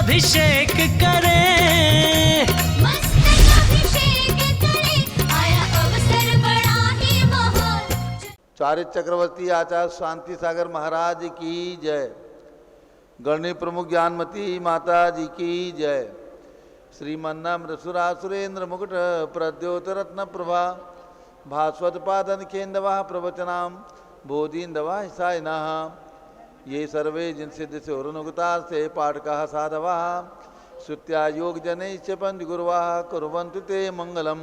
अभिषेक करें, मस्तक अभिषेक करें, आया अवसर बड़ा ही महान। चारित्र चक्रवर्ती आचार्य शांति सागर महाराज की जय। गणनी प्रमुख ज्ञानमती माता जी की जय। श्रीमन्नम्र सुरासुरेंद्र मुकुट प्रद्योत रत्न प्रभा भास्वत पादन केंदवा प्रवचनाम बोधिंदवा हिसायनः ये सर्वे जिनसिद्ध से उरुनुगतार से पाठका साधवा श्रुत्या योग जनैश्च पंच गुरुवा कुर्वन्तु ते मंगलम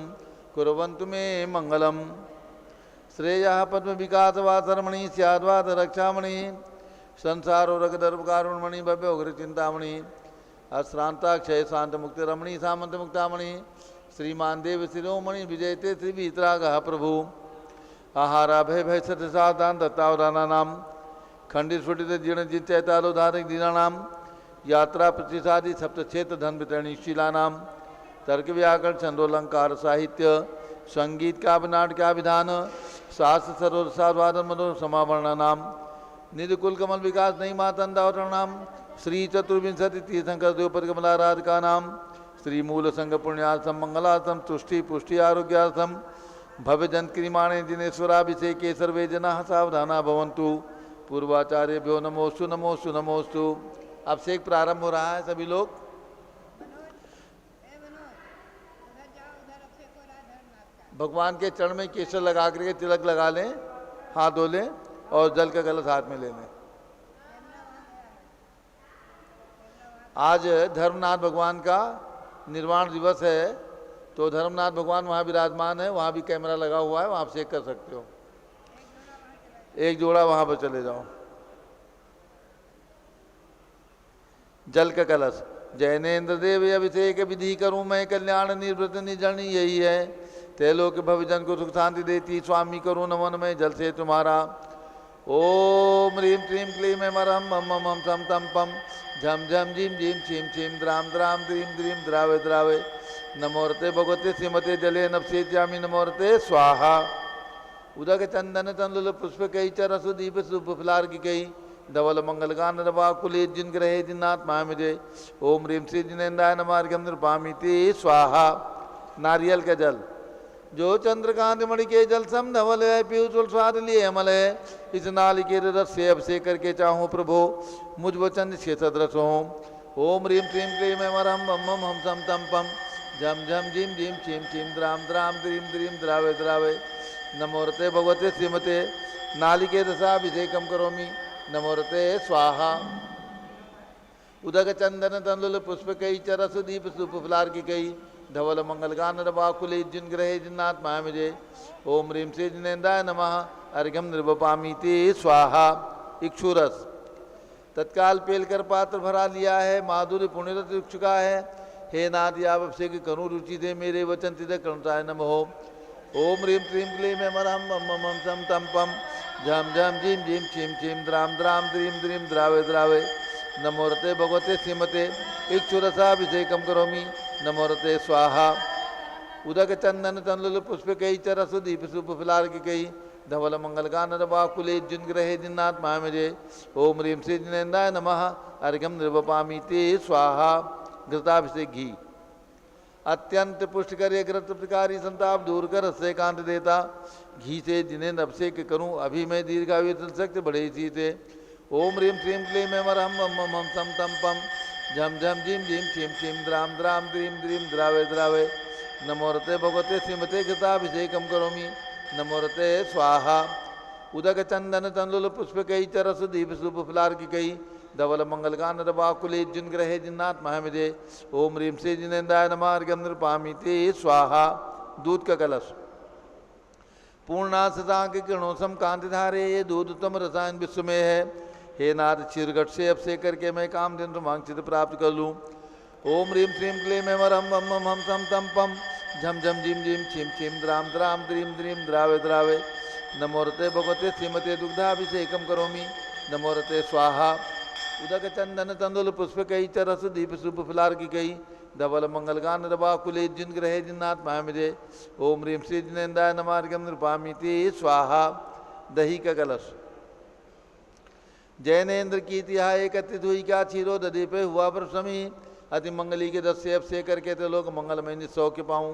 कुर्वन्तु मे मंगलम। श्रेयः पद्म विकास वासरमणि स्याद्वाद रक्षामणि संसारो रग दर्भ कारुणमणि भव्य उग्र चिंतामणि अश्रांताक्षय शांत मुक्ति रमणि सामंत मुक्तामणि श्रीमान देव शिरोमणि विजयते श्री वीतरागः प्रभु आहारा भय भय सत्य सावधान दत्तावधाना नाम खंडित स्फुटित जीर्ण जित चैतालोधारक दीनानाम यात्रा प्रतिसादी सप्त क्षेत्र धन वितरणी शीलानाम तर्क व्याकरण छंदोलंकार साहित्य संगीत काव्य नाटक विधान शास्त्र सरोवर साधवादन मनोर समावरण नाम निधि कुल कमल विकास नहीं मातंदावरण नाम श्री चतुर्विंशति तीर्थंकर द्रौपद कमलाराधिका नाम श्री मूल संघ पुण्यार्थम मंगलार्थम तुष्टि पुष्टि आरोग्यार्थम भव्य जन क्रिमाणे दिनेश्वराभिषेके सर्वे जना सावधाना भवन्तु। पूर्वाचार्यभ्यो नमोस्तु नमोस्तु नमोस्तु। अभिषेक प्रारंभ हो रहा है, सभी लोग भगवान के चरण में केसर लगा करके तिलक लगा लें, हाथ धो लें और जल का कलश हाथ में ले लें। आज धर्मनाथ भगवान का निर्वाण दिवस है, तो धर्मनाथ भगवान वहाँ विराजमान है, वहाँ भी कैमरा लगा हुआ है, वहाँ अभिषेक कर सकते हो। एक जोड़ा वहाँ पर चले जाओ। जल का कलश। जैनेन्द्र देव अभिषेक विधि करूँ मैं कल्याण निवृत्त निजनी यही है, तेलोक भविजन को सुख शांति देती स्वामी करूँ नमन में जल से तुम्हारा। ओम ह्रीं क्लीं क्लीं मरहम मम मम सम तम पम झम झम झीम झीम छीम छीम द्राम द्राम द्रीम द्रीम द्रावे द्रावे नमोरते भगवते श्रीमते जले नपसेत्यामि नमोरते स्वाहा। उदक चंदन तंदुल पुष्प कई चरसु दीप सुप फुलार की कई धवल मंगल गान रवा कुले जिन ग्रहे जिन्नाथ महामिजे ओम ह्रीं श्री जिनेन्द्राय नमार्गम नृपामि ते स्वाहा। नारियल का जल। जो चंद्रकांत मणि के जल सम धवल है पीयूष स्वाद लिए अमल है, इस नाली के रस से अभिषेक करके चाहूँ प्रभु मुझ वचन से सदृश हो। ओम ह्रीं क्लीं क्लीं मरहम मम हम सम तम पम झम झम झीम झीम छीम छीम द्राम द्राम द्रीम द्रीम द्रावे द्रावे नमोरते भगवते श्रीमते नालिके रसाभिषेकम करोमि नमोरते स्वाहा। उदक चंदन तंदुल पुष्प कई चरस दीप सुप फुलार की कई धवल मंगल गान रवाकुले जिन ग्रहे जिन्नाथ महामिजे ओम ह्रीं श्री जिनेन्द्राय नमः अर्घ्यम निर्वपामि ते स्वाहा। इक्षुरस। तत्काल पेल कर पात्र भरा लिया है, माधुर्य पुण्यरत चुका है। हे नाथ आप अभिषेक करूँ रुचि दे मेरे वचन तिद करुणाय नमः। ओम ह्रीं क्लीं क्लीं मरहम मम मम सम तम पम झम झम झीम झीम छीम छीम द्राम द्राम द्रीम द्रीम द्रावे द्रावे नमोरते भगवते श्रीमते इक्षुरसाभिषेकम करोमि नमोरते स्वाहा। उदक चंदन तंदुल पुष्प कई चरसु दीप सुप फुलार की कई धवल मंगल गान रवाकुले जिन ग्रहे जिन्नाथ महामिजे ओम ह्रीं श्री जिनेन्द्राय नमः अर्घ्यम निर्वपामि ते स्वाहा। घृताभिषेक घी। अत्यंत पुष्ट करे घृत प्रकारी संताप दूर कर से कांत देता घी से जिन्हें अभिषेक करूं अभी मैं दीर्घायु सकते बड़े इसी से। ओम ह्रीं क्लीं क्लीं मरहम मम मम सम तम पम झम झम झीम झीम छीम छीम द्राम द्राम द्रीम द्रीम द्रावे द्रावे नमोरते भगवते श्रीमते घृताभिषेकम करोमि नमोरते स्वाहा। उदक चंदन तंदुल पुष्प कई चरस दीप सुप फुलार की कई धवल मंगल गान रवाकुले जिन ग्रहे जिन्नाथ महामिजे ओम ह्रीं श्री जिनेन्द्राय नमः अर्घ्यम नृपामि ते स्वाहा। दूध का कलश। पूर्णा शशांक किरणों सम कांति धारे ये दूध उत्तम रसायन विश्व में है। हे नाथ क्षीरघट से अभिषेक करके मैं काम दिन रोमांचित प्राप्त कर लूँ। ओम ह्रीं श्रीं क्लीं मरहम मम मम हम सम तम पम झम झम झीम झीम छीम छीम द्राम द्राम द्रीम द्रीम द्रावे द्रावे नमोरते भगवते श्रीमते दुग्धाभिषेकम करोमि नमोरते स्वाहा। उदक चंदन तंदुल पुष्प कई चरस दीप सुप फुलार की कई धवल मंगल गान रवाकुले जिन ग्रहे जिन्नाथ महामिजे ओम ह्रीं श्री जिनेन्द्राय नमः अर्घ्यम नृपामि ते स्वाहा। दही का कलश। जैनेन्द्र की तिहा एकत्रित हुई क्या क्षीरो दधि पे हुआ पर समी अति मंगली के 10 से अभिषेक करके तो लोग मंगलमय निसौख्य पाऊँ।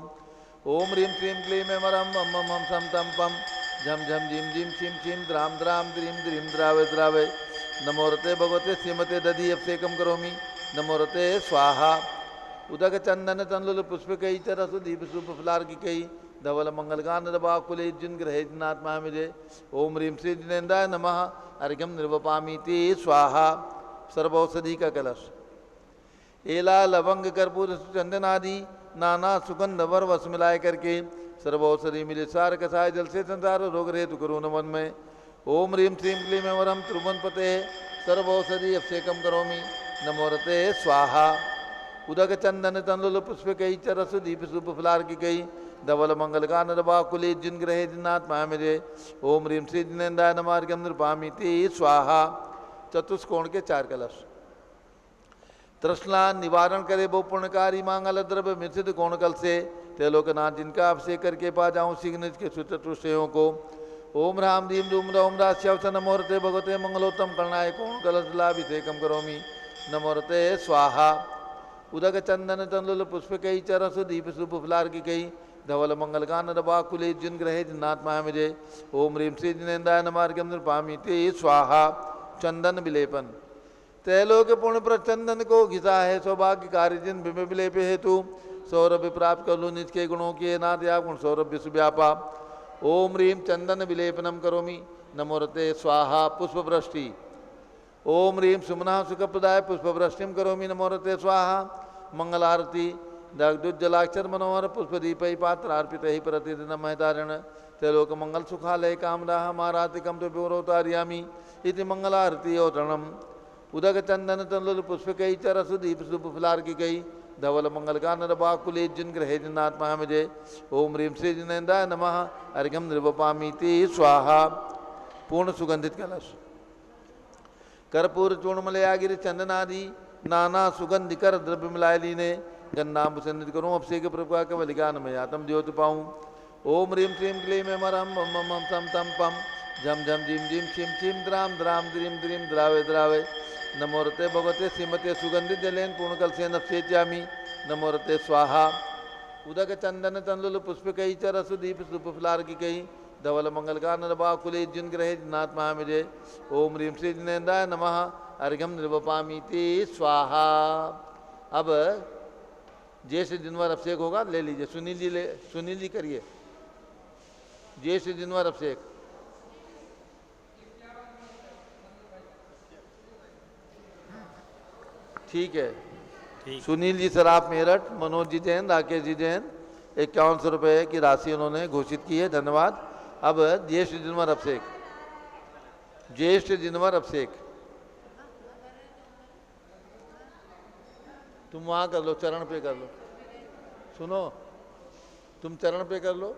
ओम ह्रीं क्लीं क्लीं मरम मम मम हम सम तम पम झम झम झिम झिम छिम छिम द्राम द्राम द्रीम द्रीम द्रावय द्रावय। नमोरते भगवते श्रीमते दधि अभिषेकम करोमि। नमोरते स्वाहा। उदक चंदन तंडुल पुष्प कई चरस दीप सुप फलार की कई धवल मंगलगान रबाकुले जिन ग्रहे जिनात्मा मिले। ओम ह्रीं श्री जिनेन्द्राय नमः अर्घ्यम निर्वपामीति स्वाहा। सर्वौषधि का कलश। एला लवंग कर्पूर चंदन आदि नाना सुगंध वर वस मिलाए करके सर्वौषधि मिले सार कसाय जल से संसार रोग रहे करो नमन में। ओम ह्रीं श्रीं क्लीं वरम त्रिभुवन पते सर्वौषधि अभिषेकम करोमि। नमोरते स्वाहा। उदक चंदन तंडुल पुष्प कई चरस दीप सुप फलार की कई धवल मंगलगान रबाकुले जिन ग्रहे जिनात्मा मेरे। ओम ह्रीं श्री जिनेन्द्राय नमः अर्घ्यम निर्वपामीति स्वाहा। चतुष्कोण के 4 कलश। तृष्णा निवारण करे वो पुण्यकारी मांगल द्रव्य मिश्रित कोणकल से त्रिलोकनाथ जिनका अभिषेक करके पा जाऊँ शीघ्र के सुचतुष्टयों को। ओम राम रीम रूम रोम राश्यवस नमोरते भगवते मंगलोत्तम करणाय कोण कलशलाभिषेकम करोमि। नमोरते स्वाहा। उदक चंदन तंडुल पुष्प कई चरस दीप सुप फलार की कई धवल मंगलगान रबाकुले जिन ग्रहे जिनात्मा मिले। ओम ह्रीं श्री जिनेन्द्राय नमः अर्घ्यम निर्वपामीति स्वाहा। चंदन विलेपन। त्रैलोक पुण्य पर चंदन को घिसा है सौभाग्य कार्य जिन बिंब विलेप हेतु सौरभ्य प्राप्त कर लो निज के गुणों के नाथ या गुण सौरभ्य सुव्यापा। ओम ह्रीं चंदन विलेपनम करोमि। नमोरते स्वाहा। पुष्पवृष्टि। ओम ह्रीं सुमना सुखप्रदाय पुष्पवृष्टिम करोमि। नमोरते स्वाहा। मंगल आरती। दग्धुज्जलाक्षर मनोहर पुष्पदीपै पात्र अर्पित ही प्रतिदिन महतारण त्रैलोक मंगल सुखालय कामना मारातिकम तो विवरोतार्यामी इति मंगलारती औतरणम। उदक चंदन तंडुल पुष्प कई चरस दीप सुप फलार की कई धवल मंगलगान रबाकुले जिन ग्रहे जिनात्मा मिले। ओम ह्रीं श्री जिनेन्द्राय नमः अर्घ्यम निर्वपामीति स्वाहा। पूर्ण सुगंधित कलश। कर्पूर चूर्णमलयागिरि चंदन आदि नाना सुगंधिकर द्रव्य मिलाए लीने गन्नाम सन्निध करूँ अभिषेक प्रभा कवलिकान में आत्म ज्योति पाऊँ। ओम ह्रीं क्लीं क्लीं मरम मम मम सम तम पम झम झम झिम झिम छिम छिम द्राम द्राम द्रीम द्रीम द्रावय द्रावय। नमोरते भगवते श्रीमते सुगंधित जलेन पूर्णकल से नप्सेच्यामि। नमोरते स्वाहा। उदक चंदन तंडुल पुष्प कई चरस दीप सुप फलार की कई धवल मंगलगान रबाकुले जिन ग्रहे जिनात्मा मिले। ओम ह्रीं श्री जिनेन्द्राय नमः अर्घ्यम निर्वपामीति स्वाहा। अब जैसे जिनवर अभिषेक होगा ले लीजिए। सुनील जी करिए जैसे जिनवर अभिषेक। ठीक है। सुनील जी सराफ मेरठ, मनोज जी जैन, राकेश जी जैन 5100 रुपये की राशि उन्होंने घोषित की है। धन्यवाद। अब ज्येष्ठ जिनवर अभिषेक। ज्येष्ठ जिनवर अभिषेक तुम वहाँ कर लो, चरण पे कर लो। सुनो, तुम चरण पे कर लो।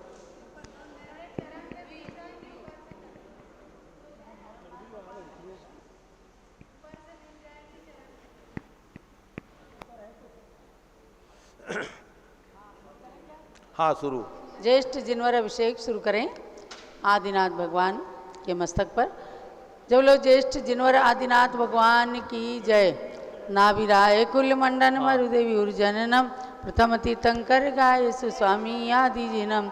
हाँ शुरू। ज्येष्ठ जिनवर अभिषेक शुरू करें आदिनाथ भगवान के मस्तक पर। जब लोग ज्येष्ठ जिनवर आदिनाथ भगवान की जय। नाभिराय कुल मंडन मरुदेवी उर्जननम प्रथम तीर्थंकर गाय सुस्वामी आदि जिनम।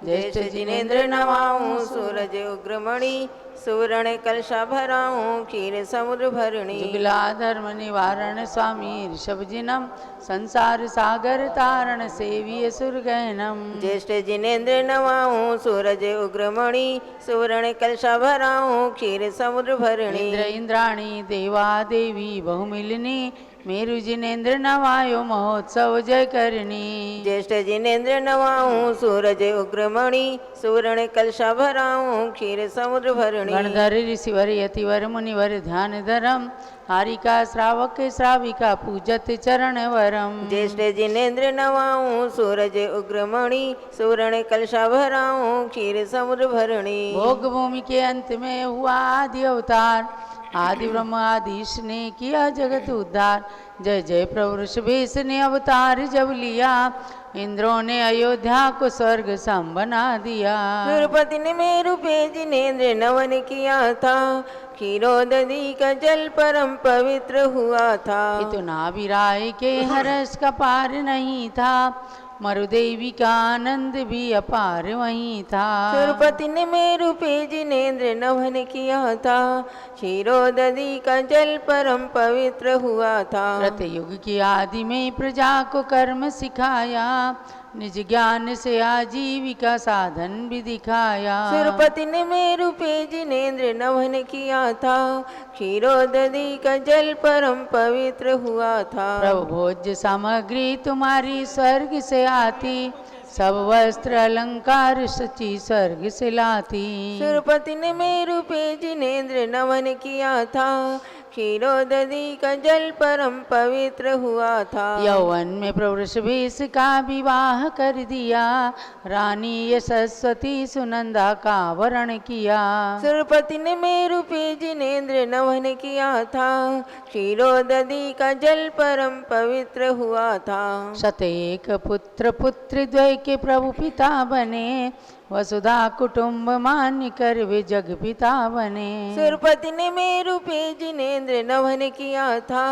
ज्येष्ठ जिनेन्द्र नवाऊं सूरज उग्रमणि सुवर्ण कलशा भराऊं क्षीर समुद्र भरणी। जुगला धर्म निवारण स्वामी ऋषभ जिनम संसार सागर तारण सेवीय सुरगैनम। ज्येष्ठ जिनेन्द्र नवाऊं सूरज उग्रमणि सुवर्ण कलशा भराऊं क्षीर समुद्र भरणी। इंद्र इंद्राणी देवा देवी बहुमिलनी मेरु जिनेन्द्र नवायो महोत्सव जय करनी। ज्येष्ठ जिनेन्द्र नवाऊं सूरज उग्रमणि सुवर्ण कलशा भराऊं क्षीर समुद्र भरणी। गणधर ऋषिवर यतिवर मुनिवर ध्यान धरम हारिका श्रावक श्राविका पूजत चरण वरम। ज्येष्ठ जिनेन्द्र नवाऊं सूरज उग्रमणि सुवर्ण कलशा भराऊं क्षीर समुद्र भरणी। भोग भूमि के अंत में हुआ आदि अवतार आदि ब्रह्म आदिश ने किया जगत उद्धार जय जय प्रभु ऋषभेश ने अवतार जब लिया, इंद्रों ने अयोध्या को स्वर्ग सम बना दिया। सुरपति ने मेरु पे जिनेन्द्र नवन किया था, क्षीरोदधि का जल परम पवित्र हुआ था। इतना भी राय के हर्ष का पार नहीं था, मरुदेवी का आनंद भी अपार वहीं था। सुरपति ने मेरु पे जिनेन्द्र नवन किया था, क्षीरोदधि का जल परम पवित्र हुआ था। रतयुग की आदि में प्रजा को कर्म सिखाया, निज ज्ञान से आजीविका साधन भी दिखाया। सुरपति ने मेरु पे जिनेन्द्र नवन किया था, क्षीरोदधि का जल परम पवित्र हुआ था। प्रभु भोज्य सामग्री तुम्हारी स्वर्ग से आती, सब वस्त्र अलंकार सची स्वर्ग से लाती। सुरपति ने मेरु पे जिनेन्द्र नवन किया था, क्षीरोदधि का जल परम पवित्र हुआ था। यौवन में प्रभु ऋषभेश का विवाह कर दिया, रानी यशस्वती सुनंदा का वरण किया। सुरपति ने मेरु पे जिनेन्द्र नवन किया था, क्षीरोदधि का जल परम पवित्र हुआ था। शतेक पुत्र पुत्री द्वय के प्रभु पिता बने, वसुधा कुटुंब मान कर वे जग पिता बने। सुरपति ने मेरु पे जिनेन्द्र नवन किया था,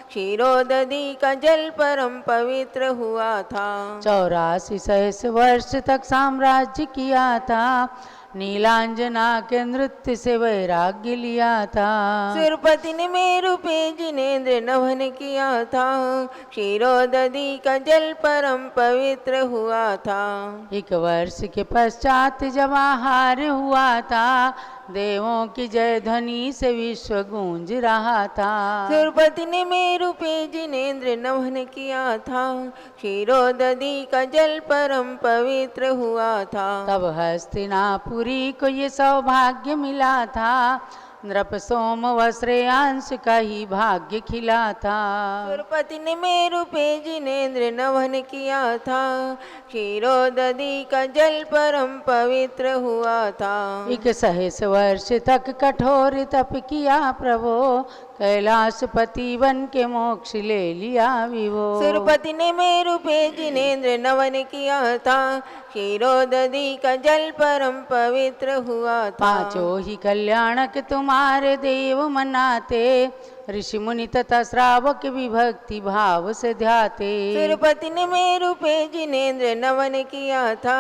क्षीरोदधि का जल परम पवित्र हुआ था। 84 सहस्र वर्ष तक साम्राज्य किया था, नीलांजना के नृत्य से वैराग्य लिया था। सुरपति ने मेरु पे जिनेन्द्र नवन किया था, क्षीरोदधि का जल परम पवित्र हुआ था। 1 वर्ष के पश्चात जब आहार हुआ था, देवों की जय ध्वनि से विश्व गूंज रहा था। सुरपति ने मेरु पे जिनेन्द्र नवन किया था, क्षीरोदधि का जल परम पवित्र हुआ था। तब हस्तिनापुरी को ये सौभाग्य मिला था, नृप सोम वस्त्रयांश का ही भाग्य खिला था। सुरपति ने मेरु पे जिनेन्द्र नवन किया था, क्षीरोदधि का जल परम पवित्र हुआ था। 1 सहस्र वर्ष तक कठोर तप किया प्रभु, कैलाशपति बन के मोक्ष ले लिया विभो। सुरपति ने मेरु पे जिनेन्द्र नवन किया था, क्षीरोदधि का जल परम पवित्र हुआ था। 5 ही कल्याणक तुम्हारे देव मनाते, ऋषि मुनि तथा श्रावक भी भक्ति भाव से ध्याते। सुरपति ने मेरु पे जिनेन्द्र नवन किया था,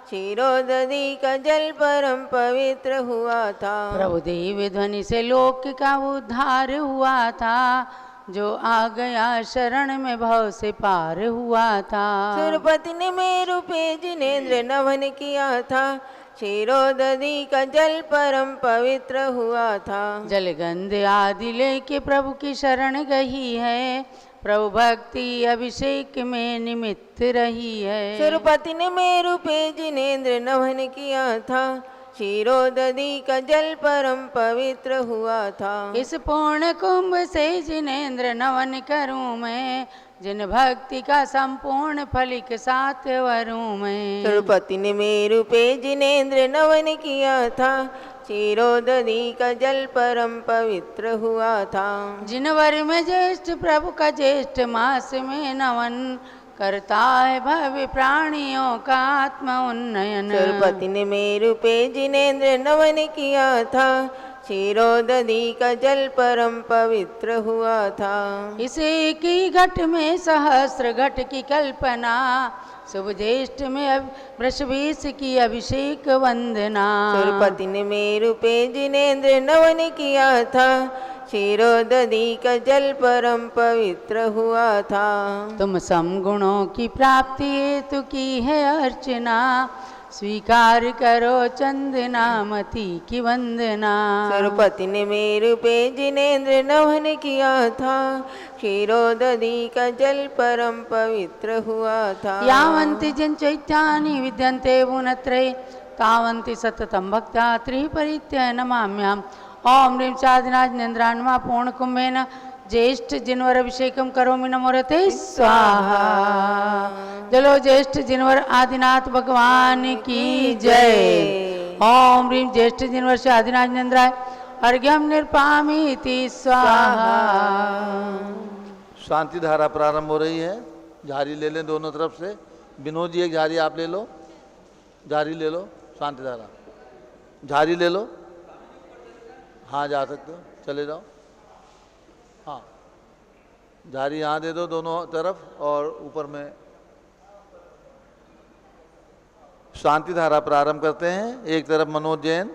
क्षीरोदधि का जल परम पवित्र हुआ था। प्रभु देव ध्वनि से लोक का उद्धार हुआ था, जो आ गया शरण में भव से पार हुआ था। सुरपति ने मेरु पे जिनेन्द्र नवन किया था, क्षीरोदधि का जल परम पवित्र हुआ था। जलगंध आदि लेके प्रभु की शरण गई है, प्रभु भक्ति अभिषेक में निमित्त रही है। सुरपति ने मेरु पे जिनेन्द्र नवन किया था, क्षीरोदधि का जल परम पवित्र हुआ था। इस पूर्ण कुंभ से जिनेन्द्र नवन करूं मैं, जिन भक्ति का संपूर्ण फलिक साथ वरूं मैं। सुरपति ने मेरु पे जिनेन्द्र नवन किया था, क्षीरोदधि का जल परम पवित्र हुआ था। जिन वर में ज्येष्ठ प्रभु का ज्येष्ठ मास में नवन, करता है भव्य प्राणियों का आत्म उन्नयन। सुरपति ने मेरु पे जिनेन्द्र नवन किया था, क्षीरोदधि का जल परम पवित्र हुआ था। इसे की घट में सहस्र घट की कल्पना, शुभ ज्येष्ठ में वृषभेश की अभिषेक वंदना। सुरपति ने मेरु पे जिनेन्द्र नवन किया था, क्षीरोदधि का जल परम पवित्र हुआ था। तुम समगुणों की प्राप्ति हेतु की है अर्चना, स्वीकार करो चंदनामती की वंदना। सुरपति ने मेरु पे जिनेन्द्र नवन किया था, क्षीरोदधि का जल परम पवित्र हुआ था। यावन्ति जन चैत्यानि विद्यन्ते गुणत्रये, तावन्ति सततं भक्त्या त्रिपरित्य नमाम्याम्। ओम ह्रीं चादिनाजनेन्द्रान्मा पूर्ण कुंभेन ज्येष्ठ जिनवर अभिषेकम करोमि नमोरते स्वाहा। चलो ज्येष्ठ जिनवर आदिनाथ भगवान की जय। ओम ह्रीं ज्येष्ठ जिनवर से आदिनाजनेन्द्राय अर्घ्यम निर्पामीति स्वाहा। शांति धारा प्रारंभ हो रही है। झारी ले लें दोनों तरफ से। विनोद जी एक झारी आप ले लो, झारी ले लो, शांति धारा झारी ले लो। हाँ जा सकते हो, चले जाओ। हाँ झारी यहाँ दे दो दोनों तरफ और ऊपर में। शांति धारा प्रारंभ करते हैं। एक तरफ मनोज जैन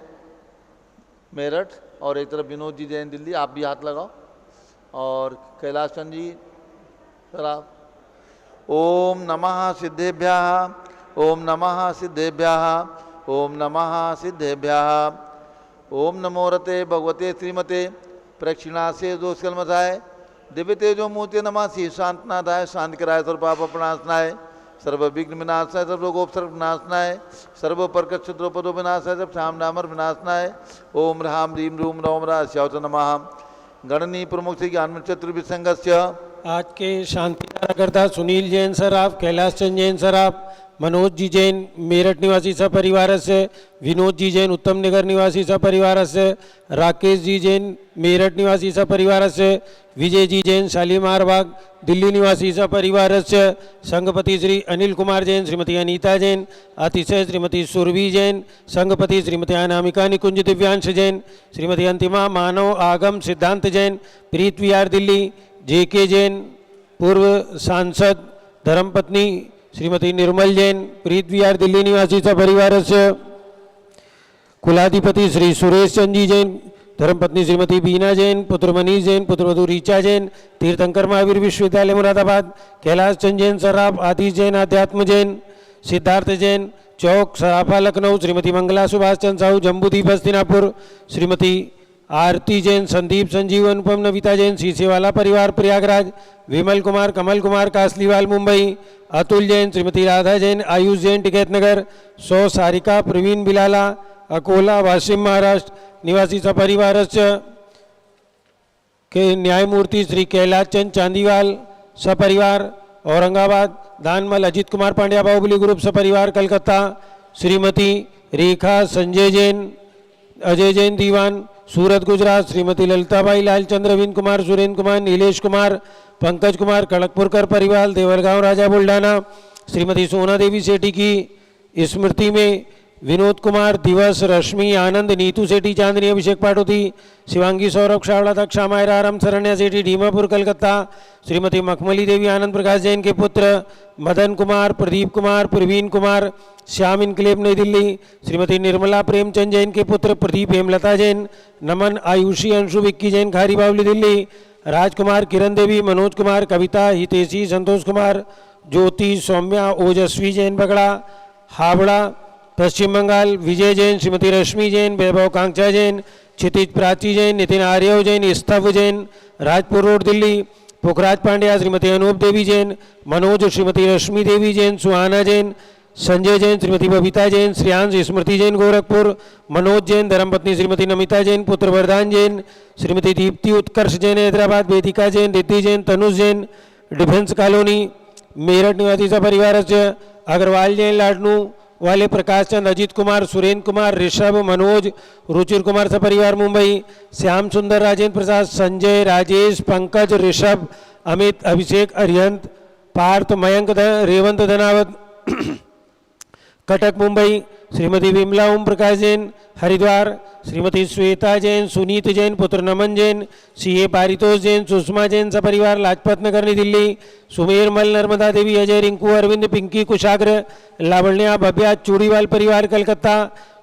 मेरठ और एक तरफ विनोद जी जैन दिल्ली। आप भी हाथ लगाओ। और कैलाश चंद जी सर आप। ओम नमः सिद्धेभ्यः, ओम नमः सिद्धेभ्यः, ओम नमः सिद्धेभ्यः। ओम नमो रते भगवते श्रीमते प्रक्षिणासे दोषकलमसाय दिव्य तेजो मूर्ति नमः श्री शांतनाथाय शांति कराय सर्वपाप प्रणाशनाय सर्व विघ्न विनाशाय सर्व रोगोपसर्ग विनाशनाय सर्व प्रकट शत्रुपदो विनाशाय सब श्याम नामर विनाशनाय। ओम ह्राम ह्रीम रूम रौम रास्यावत नमः। गणनी प्रमुख श्री ज्ञान चतुर्विद संघस्य आज के शांति कार्यकर्ता सुनील जैन सर आप, कैलाश चंद जैन सर आप, मनोज जी जैन मेरठ निवासी सपरिवार से, विनोद जी जैन उत्तम नगर निवासी सपरिवार से, राकेश जी जैन मेरठ निवासी सपरिवार से, विजय जी जैन शालीमार बाग दिल्ली निवासी सपरिवार से, संघपति श्री अनिल कुमार जैन, श्रीमती अनीता जैन, अतिशय श्रीमती सुरभि जैन, संघपति श्रीमती अनामिका निकुंज दिव्यांश जैन, श्रीमती अंतिमा मानव आगम सिद्धांत जैन, प्रीत विहार दिल्ली, जेके जैन, पूर्व सांसद धर्मपत्नी श्रीमती निर्मल जैन, प्रीत विहार दिल्ली निवासी सपरिवार से, कुलाधिपति श्री सुरेश चंद जी जैन, धर्मपत्नी श्रीमती बीना जैन, पुत्र मनीष जैन, पुत्रवधू रीचा जैन, तीर्थंकर महावीर विश्वविद्यालय मुरादाबाद, कैलाश चंद जैन सराफ, आतिश जैन अध्यात्म जैन, सिद्धार्थ जैन चौक सराफा लखनऊ, श्रीमती मंगला सुभाष चंद साहू जम्बूदीप हस्तिनापुर, श्रीमती आरती जैन, संदीप संजीव अनुपम नविता जैन सीसेवाला परिवार प्रयागराज, विमल कुमार कमल कुमार कासलीवाल मुंबई, अतुल जैन, श्रीमती राधा जैन आयुष जैन टिकैत नगर, सौ सारिका प्रवीण बिलाला अकोला वाशिम महाराष्ट्र निवासी सपरिवार के न्यायमूर्ति श्री कैलाश चंद चांदीवाल सपरिवार औरंगाबाद, दानमल अजित कुमार पांड्या बाहुबली ग्रुप सपरिवार कलकत्ता, श्रीमती रेखा संजय जैन अजय जैन दीवान सूरत गुजरात, श्रीमती ललिताबाई लालचंद्र रविंद्र कुमार सुरेंद्र कुमार नीलेश कुमार पंकज कुमार कड़कपुरकर परिवार देवलगांव राजा बुल्ढाना, श्रीमती सोना देवी सेठी की स्मृति में विनोद कुमार दिवस रश्मि आनंद नीतू सेठी चांदनी अभिषेक पाटोती, शिवांगी सौरभ शावड़ा तक्षा मायरा राम शरण्या सेठी डीमापुर कलकत्ता, श्रीमती मखमली देवी आनंद प्रकाश जैन के पुत्र मदन कुमार प्रदीप कुमार प्रवीण कुमार श्याम इनकलेब नई दिल्ली, श्रीमती निर्मला प्रेमचंद जैन के पुत्र प्रदीप हेमलता जैन, नमन आयुषी अंशु विक्की जैन खारी बावली दिल्ली, राजकुमार किरण देवी मनोज कुमार कविता हितेशी संतोष कुमार ज्योति सौम्या ओजस्वी जैन बगड़ा हावड़ा पश्चिम बंगाल, विजय जैन, श्रीमती रश्मि जैन, वैभव कांक्षा जैन, क्षितिज प्राची जैन, नितिन आर्यव जैन, स्तव जैन, राजपुर रोड दिल्ली, पुखराज पांड्या, श्रीमती अनूप देवी जैन, मनोज, श्रीमती रश्मि देवी जैन, सुहाना जैन, संजय जैन, श्रीमती बबीता जैन, श्रेयांश स्मृति जैन गोरखपुर, मनोज जैन, धर्मपत्नी श्रीमती नमिता जैन, पुत्र वरदान जैन, श्रीमती दीप्ति उत्कर्ष जैन हैदराबाद, वेदिका जैन, रिद्धि जैन, तनुज जैन डिफेंस कॉलोनी मेरठ निवासी सपरिवार से, अग्रवाल जैन लाडनू वाले प्रकाश चंद अजित कुमार सुरेंद्र कुमार ऋषभ मनोज रुचिर कुमार सपरिवार मुंबई, श्याम सुंदर राजेंद्र प्रसाद संजय राजेश पंकज ऋषभ अमित अभिषेक अरिहंत पार्थ मयंक रेवंत धनावत कटक मुंबई, श्रीमती विमला ओम प्रकाश जैन हरिद्वार, श्रीमती श्वेता जैन सुनीत जैन पुत्र नमन जैन, सीए पारितोष जैन सुषमा जैन सपरिवार लाजपत नगर नई दिल्ली, सुमेर मल नर्मदा देवी अजय रिंकू अरविंद पिंकी कुशाग्र लावण्या भव्या चूड़ीवाल परिवार कलकत्ता,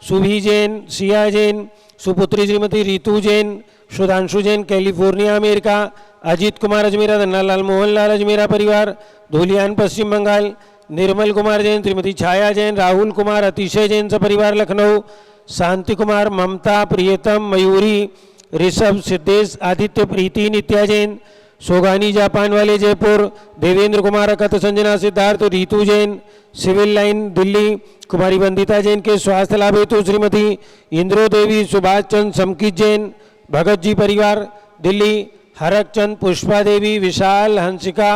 सुभी जैन सिया जैन सुपुत्री श्रीमती रितु जैन सुधांशु जैन कैलिफोर्निया अमेरिका, अजीत कुमार अजमेरा धन्नालाल मोहनलाल अजमेरा परिवार धूलियान पश्चिम बंगाल, निर्मल कुमार जैन श्रीमती छाया जैन राहुल कुमार अतिशय जैन सपरिवार लखनऊ, शांति कुमार ममता प्रियतम मयूरी ऋषभ सिद्धेश आदित्य प्रीति नित्या जैन, सोगानी जापान वाले जयपुर, देवेंद्र कुमार अकत संजना सिद्धार्थ रीतु जैन सिविल लाइन दिल्ली, कुमारी वंदिता जैन के स्वास्थ्य लाभ हेतु श्रीमती इंद्रो देवी सुभाष चंद समकित जैन भगत जी परिवार दिल्ली, हरक चंद पुष्पा देवी विशाल हंसिका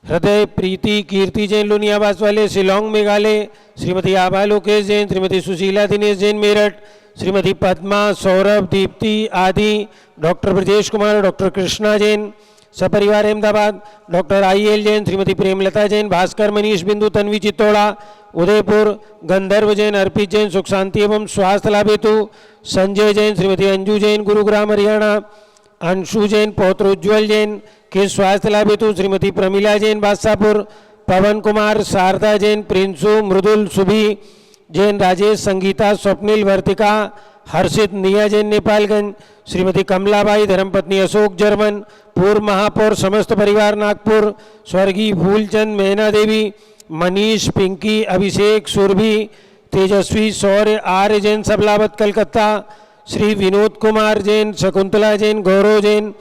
हृदय प्रीति कीर्ति जैन लुनियाबास वाले शिलोंग मेघालय, श्रीमती आभा लोकेश जैन श्रीमती सुशीला दिनेश जैन मेरठ, श्रीमती पद्मा सौरभ दीप्ति आदि, डॉक्टर ब्रजेश कुमार डॉक्टर कृष्णा जैन सपरिवार अहमदाबाद, डॉक्टर IL जैन, श्रीमती प्रेमलता जैन, भास्कर मनीष बिंदु, तन्वी चित्तौड़ा उदयपुर, गंधर्व जैन, अर्पित जैन, सुख शांति एवं स्वास्थ्य लाभ हेतु संजय जैन, श्रीमती अंजू जैन, गुरुग्राम हरियाणा, अंशु जैन, पौत्र उज्ज्वल जैन के स्वास्थ्य लाभ हेतु श्रीमती प्रमिला जैन, बादशाहपुर, पवन कुमार, शारदा जैन, प्रिंसु, मृदुल, सुभी जैन, राजेश, संगीता, स्वप्निल, वर्तिका, हर्षित, निया जैन, नेपालगंज, श्रीमती कमलाबाई, धर्मपत्नी अशोक जर्मन, पूर्व महापौर समस्त परिवार नागपुर, स्वर्गीय फूलचंद, मैना देवी, मनीष, पिंकी, अभिषेक, सुरभि, तेजस्वी, शौर्य, आर्य जैन, सबलावत कलकत्ता, श्री विनोद कुमार जैन, शकुंतला जैन, गौरव जैन,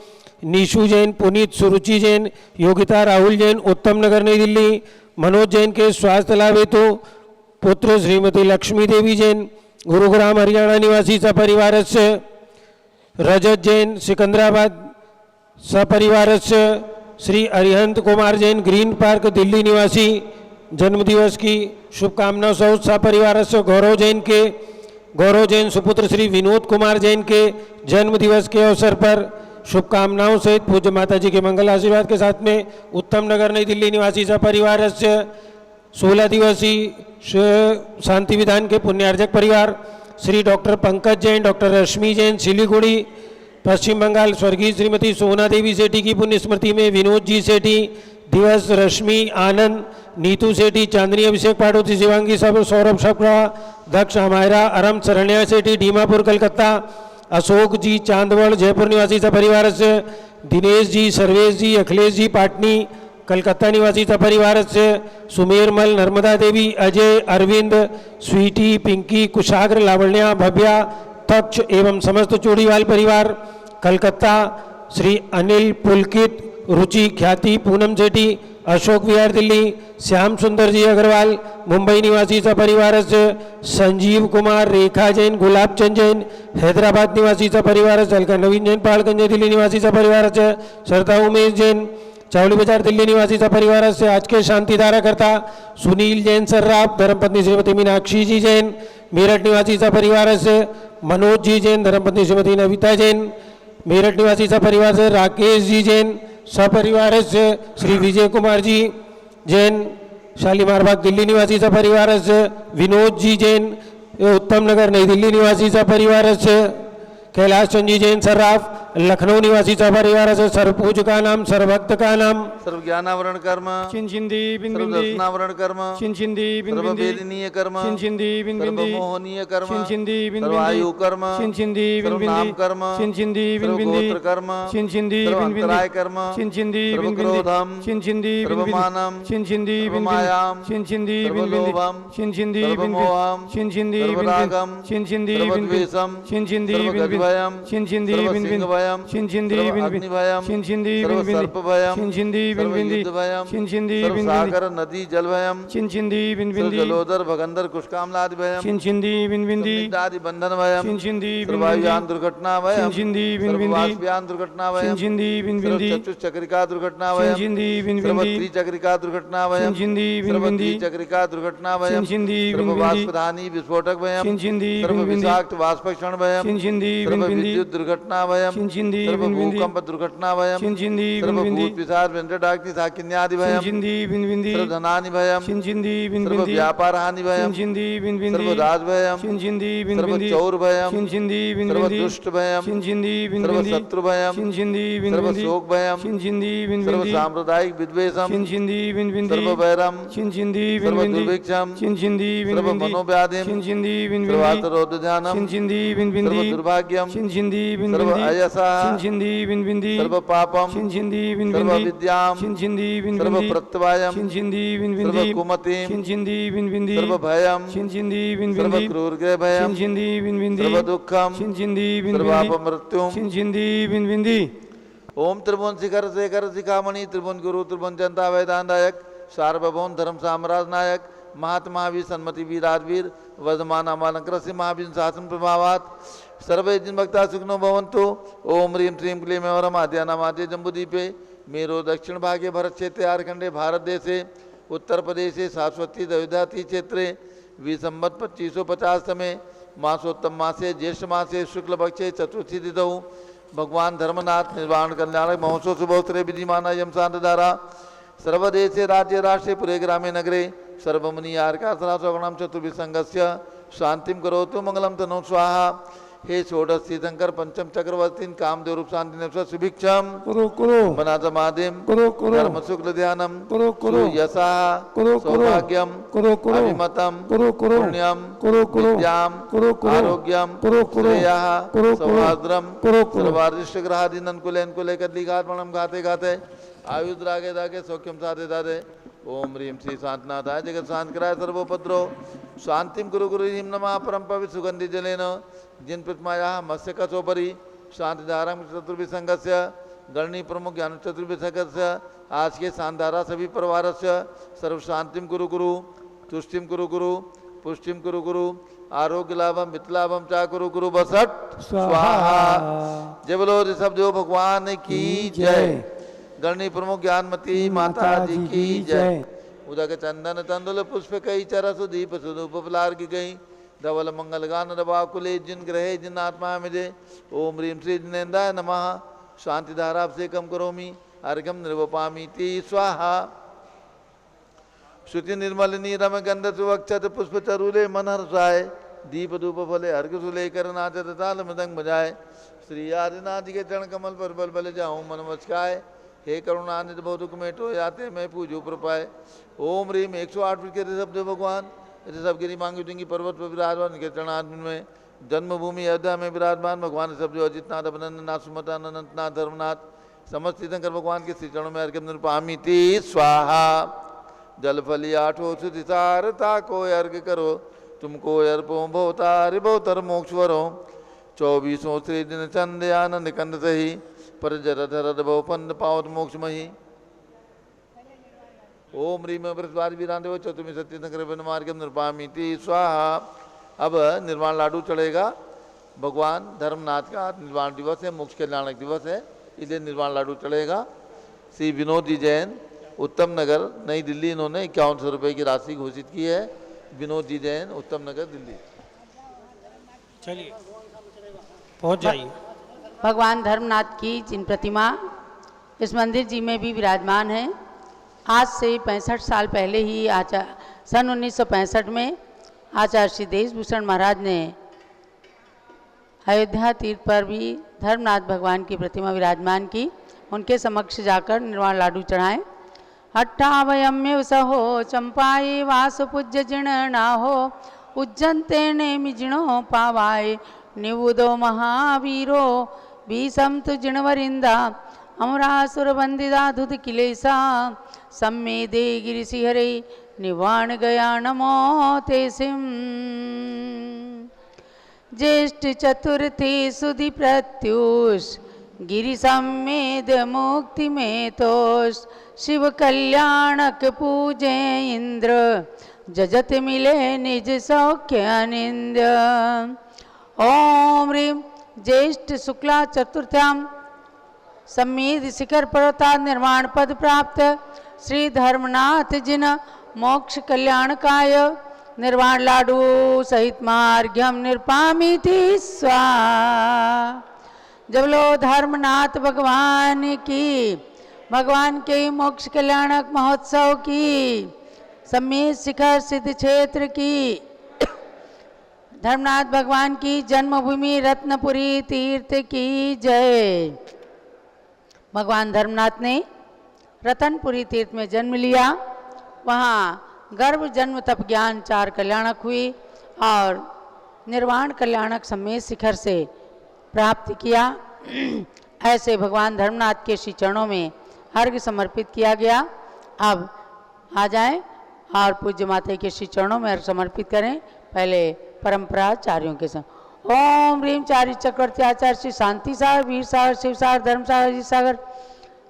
निशु जैन, पुनीत, सुरुचि जैन, योगिता, राहुल जैन, उत्तम नगर, नई दिल्ली, मनोज जैन के स्वास्थ्य लाभ हेतु पुत्र श्रीमती लक्ष्मी देवी जैन, गुरुग्राम हरियाणा निवासी सपरिवारस्य, रजत जैन, सिकंदराबाद सपरिवारस्य, श्री अरिहंत कुमार जैन, ग्रीन पार्क, दिल्ली निवासी, जन्मदिवस की शुभकामनाओं सहित सपरिवारस्य, गौरव जैन सुपुत्र श्री विनोद कुमार जैन के जन्मदिवस के अवसर पर शुभकामनाओं सहित पूज्य माता जी के मंगल आशीर्वाद के साथ में उत्तम नगर, नई दिल्ली निवासी सपरिवारस्य 16 दिवसीय शांति विधान के पुण्यार्जक परिवार, श्री डॉक्टर पंकज जैन, डॉक्टर रश्मि जैन, सिलीगुड़ी पश्चिम बंगाल, स्वर्गीय श्रीमती सोना देवी सेठी की पुण्य स्मृति में विनोद जी सेठी दिवस, रश्मि, आनंद, नीतू सेठी, चांदनी, अभिषेक पाड़ोती, शिवांगी, सब, सौरभ शकड़ा, दक्ष, हमायरा, अरम, शरण्या सेठी, डीमापुर, कलकत्ता, अशोक जी, चांदवड़, जयपुर निवासी सपरिवार से, दिनेश जी, सर्वेश जी, अखिलेश जी, पाटनी, कलकत्ता निवासी सपरिवार से, सुमेरमल, नर्मदा देवी, अजय, अरविंद, स्वीटी, पिंकी, कुशाग्र, लावण्या, भव्या, तक्ष एवं समस्त चूड़ीवाल परिवार, कलकत्ता, श्री अनिल, पुलकित, रुचि, ख्याति, पूनम सेठी, अशोक विहार, दिल्ली, श्याम सुंदर जी अग्रवाल, मुंबई निवासी सपरिवार से, संजीव कुमार, रेखा जैन, गुलाब चंद जैन, हैदराबाद निवासी सपरिवार से, अलका नवीन जैन, पालगंज, दिल्ली निवासी सपरिवार से, श्रद्धा उमेश जैन, चावली बाजार, दिल्ली निवासी सपरिवार से, आज के शांति धारा करता सुनील जैन सर्राफ, धर्मपत्नी श्रीमती मीनाक्षी जी जैन, मेरठ निवासी सपरिवार से, मनोज जी जैन, धर्मपत्नी श्रीमती नविता जैन, मेरठ निवासी सपरिवार से, राकेश जी जैन, सपरिवार से, श्री विजय कुमार जी जैन, शालीमार बाग, दिल्ली निवासी सपरिवार से, विनोद जी जैन, उत्तम नगर, नई दिल्ली निवासी सपरिवार से, कैलाश चंद जी जैन सर्राफ, लखनऊ निवासी सपरिवार से, सर्वपूज का नाम, सर्वभक्त का नाम, सर्व ज्ञानावरण कर्म, चिंचिंदी सर्व बिंबिंदी, दर्शनावरण कर्म, चिंचिंदी सर्व बिंबिंदी, वेदनीय कर्म, चिंचिंदी सर्व बिंबिंदी, मोहनीय कर्म, चिंचिंदी सर्व बिंबिंदी, आयु कर्म, चिंचिंदी सर्व बिंबिंदी, नाम कर्म, चिंचिंदी सर्व बिंबिंदी, गोत्र कर्म, चिंचिंदी सर्व बिंबिंदी, अंतराय कर्म, चिंचिंदी सर्व बिंबिंदी, क्रोधम, चिंचिंदी सर्व बिंबिंदी, मानम, चिंचिंदी सर्व बिंबिंदी, मायाम, चिंचिंदी सर्व बिंबिंदी, लोभम, चिंचिंदी सर्व बिंबिंदी, मोहम, चिंचिंदी सर्व बिंबिंदी, रागम, चिंचिंदी सर्व बिंबिंदी, द्वेषम, चिंचिंदी सर्व बिंबिंदी, गजभयम, चिंचिंदी सर्व बिंबिंदी, सिंहभयम, चिंचिंदी सर्व बिंबिंदी, अग्निभयम, चिंचिंदी सर्व बिंबिंदी, सर्पभयम, चिंचिंदी सर्व बिंबिंदी, युद्धभयम, चिंचिंदी सर्व बिंबिंदी, सागर नदी जलभयम, चिंचिंदी सर्व बिंबिंदी, जलोदर भगंदर कुष्कामलादि भयम, चिंचिंदी बिंबिंदी, आदि बंधन भयम, चिंचिंदी सर्व बिंबिंदी, वायुयान दुर्घटना भयम, चिंचिंदी सर्व बिंबिंदी, वाष्पयान दुर्घटना भयम, चिंचिंदी सर्व बिंबिंदी, चतुश्चक्रिका दुर्घटना भयम, चिंचिंदी सर्व बिंबिंदी, त्रिचक्रिका दुर्घटना भयम, चिंचिंदी सर्व बिंबिंदी, त्रिचक्रिका दुर्घटना भयम, चिंचिंदी सर्व बिंबिंदी, वाष्पधानी विस्फोटक भयम, चिंचिंदी सर्व बिंबिंदी, विषाक्त वाष्पक्षण भयम, चिंचिंदी सर्व बिंबिंदी, विद्युत दुर्घटना भयम, चिंचिंदी सर्व बिंबिंदी, भूकंप दुर्घटना भयम, चिंचिंदी सर्व बिंबिंदी, भूत पिशाच व्यंजडाग्नि साकिन्यादि भयम, चिंचिंदी बिंबिंदी, सर्व धनानि भयम, चिंचिंदी सर्व बिंबिंदी, व्यापार हानि भयम, चिंचिंदी बिंबिंदी, सर्व राज भयम, चिंचिंदी सर्व बिंबिंदी, चौर भयम, चिंचिंदी सर्व बिंबिंदी, दुष्ट भयम, चिंचिंदी सर्व बिंबिंदी, शत्रु भयम, चिंचिंदी सर्व बिंबिंदी, शोक भयम, चिंचिंदी सर्व बिंबिंदी, सांप्रदायिक विद्वेषम, चिंचिंदी बिंबिंदी, सर्व वैरम, चिंचिंदी सर्व बिंबिंदी, दुर्भिक्षम, चिंचिंदी सर्व बिंबिंदी, मनोव्याधिम, चिंचिंदी सर्व बिंबिंदी, आतरोद्यानम, चिंचिंदी सर्व बिंबिंदी, दुर्भाग्यम, चिंचिंदी सर्व बिंबिंदी, अयसः, चिंचिंदी बिंबिंदी, सर्व पापम, चिंचिंदी सर्व बिंबिंदी, विद्याम, चिंचिंदी सर्व बिंबिंदी, प्रत्यवायम, चिंचिंदी सर्व बिंबिंदी, कुमतिम, चिंचिंदी बिंबिंदी, सर्व भयम, चिंचिंदी सर्व बिंबिंदी, क्रूरग्रह भयम, चिंचिंदी बिंबिंदी, सर्व दुःखम, चिंचिंदी सर्व बिंबिंदी, अपमृत्युम। चिंचिंदी बिंबिंदी। ओम त्रिभुवन शिखर शेखर शिखामणि त्रिभुवन गुरु त्रिभुवन जनता वैदानदायक सार्वभौम धर्म साम्राज्य नायक महात्मा वीर सन्मति वीर राजवीर वर्धमान अमालंकर से महावीर शासन प्रभावात सर्वे जिन भक्ता सुखनो भवंतु। ओम ह्रीम श्रीम क्लीम वरम आद्यानामाद्य जम्बूदीपे मेरो दक्षिण भागे भरत क्षेत्रे आरखंडे भारत देशे उत्तर प्रदेशे सरस्वती दविधाती क्षेत्रे विसंवत 2550 में मासोत्तम मासे ज्येष्ठ मासे शुक्ल पक्षे चतुर्थी तिथौ भगवान धर्मनाथ निर्वाण कल्याणक महोत्सव शुभोत्तरे विधिमाना यम शांतधारा सर्वदेशे राज्य राष्ट्रे पुरे ग्रामे नगरे सर्वमुनि आर्कासना स्वगणम चतुर्विसंगस्य शांतिम करोतु मंगलम तनो स्वाहा। हे षोडश तीर्थंकर पंचम चक्रवर्तीन कामदेव रूप शांति ने सुभिक्षम कुरु कुरु बनात मादिम कुरु कुरु धर्म शुक्ल ध्यानम कुरु कुरु यशा कुरु कुरु सौभाग्यम कुरु कुरु अभिमतम कुरु कुरु पुण्यम कुरु कुरु विद्याम कुरु कुरु आरोग्यम कुरु कुरु श्रेयः कुरु कुरु सौहार्द्रम कुरु कुरु सर्वारिष्ट ग्रहादीन अनुकूले अनुकूले कदलिघातमणम घाते घाते आयुध रागे दागे सौख्यम साधे दादे ओम ह्रीम श्री शांतनाथाय जगत शांत कराय सर्वोपद्रो शांतिम गुरु गुरु हिम नमः परम पवित्र सुगंधि जलेन जिन प्रतिमाया मत्स्य कसोपरि शांतिधारम चतुर्विसंगस्य गणनी प्रमुख ज्ञान चतुर्विसंगस्य आज के शानदारा सभी परिवार से सर्व शांतिम गुरु गुरु तुष्टिम गुरु गुरु पुष्टिम गुरु गुरु आरोग्य लाभम मितलाभम चा गुरु गुरु बसट स्वाहा। जय बोलो ऋषभ देव भगवान की जय। गणनी प्रमुख ज्ञानमती माता जी की जय। उदक चंदन तंदुल पुष्प कई चरसु दीप सुधूप फलार की गई धवल मंगल गान रवाकुले जिन ग्रहे जिन आत्मा मिले ओम ह्रीम श्री जिनेन्द्राय नमः शांति धारा से कम करोमि अर्घम निर्वपामी ती स्वाहा। श्रुति निर्मलिनी रम गंध सुवक्षत पुष्प चरूले मन हर्षाय दीप धूप फले अर्घ सुले कर नाचत ताल मृदंग बजाय श्री आदिनाथ जी के चरण कमल पर बल बल जाऊं मन मचकाय हे करुणानिध बहु मेटो याते मैं पूजो प्रपाय ओम ह्रीम 108 फीट के ऋषभ देव भगवान ऋषभगिरी मांगी डूंगी पर्वत पर विराजमान के चरणार्जुन में जन्मभूमि अयोध्या में विराजमान भगवान ऋषभ देव अजितनाथ अभिनंदनाथ सुमतानंद अनंतनाथ धर्मनाथ समस्त तीर्थंकर भगवान के श्री चरणों में अर्घ्य निरूपामी ती स्वाहा। जल फली आठो सुधिसारता को अर्घ करो तुमको अर्पो भवतारि भवतर मोक्षवरो 24 श्री दिन चंद आनंद कंद सही पर जरधर भवपन्न पावत मोक्ष मही ओम ह्रीम बृहस्पति वीरांदेव चतुर्मी सत्यशंकर मार्गम निरूपामी ती स्वाहा। अब निर्वाण लाडू चढ़ेगा। भगवान धर्मनाथ का निर्वाण दिवस है, मोक्ष कल्याणक दिवस है, इसलिए निर्वाण लाडू चढ़ेगा। श्री विनोद जी जैन उत्तम नगर नई दिल्ली, इन्होंने 5100 रुपये की राशि घोषित की है। विनोद जी जैन उत्तम नगर दिल्ली। चलिए पहुंच जाइए। भगवान धर्मनाथ की जिन प्रतिमा इस मंदिर जी में भी विराजमान है, आज से 65 साल पहले ही सन 1965 में आचार्य श्री देशभूषण महाराज ने अयोध्या तीर्थ पर भी धर्मनाथ भगवान की प्रतिमा विराजमान की। उनके समक्ष जाकर निर्वाण लाडू चढ़ाएं। अट्ठावयम्य सहो चंपाए वास पूज्य जिण नाहो उज्जंते नेमि जिणो पावाए निवुदो महावीरो बीसम तु जिणवरिंदा अमरासुर बंदिदा धुत किलेसा सम्मेदे गिरिशिहरे निवाण गया नमो ते सिम। ज्येष्ठ चतुर्थी सुधि प्रत्युष गिरि सम्मेद मुक्ति में तोष शिव कल्याणक पूजे इंद्र जजत मिले निज सौख्य आनंद। ओम ह्रीम ज्येष्ठ शुक्ला चतुर्थ्याम सम्मेद शिखर पर्वता निर्वाण पद प्राप्त श्री धर्मनाथ जिन मोक्ष कल्याणकाय निर्वाण लाडू सहित मार्घ्यम निरूपामी थी स्वाहा। जब लो धर्मनाथ भगवान की, भगवान के मोक्ष कल्याणक महोत्सव की, सम्मेद शिखर सिद्ध क्षेत्र की, धर्मनाथ भगवान की जन्मभूमि रत्नपुरी तीर्थ की जय। भगवान धर्मनाथ ने रतनपुरी तीर्थ में जन्म लिया। वहाँ गर्भ जन्म तप ज्ञान 4 कल्याणक हुई और निर्वाण कल्याणक सम्मेद शिखर से प्राप्त किया। ऐसे भगवान धर्मनाथ के श्री चरणों में अर्घ्य समर्पित किया गया। अब आ जाएं और पूज्य माता के श्री चरणों में अर्घ्य समर्पित करें। पहले परंपराचार्यों के संग ओम ह्रीम चारि चक्रवर्ती आचार्य श्री शांति सागर, वीर सागर, शिव सागर, धर्म सागर, अजीत सागर,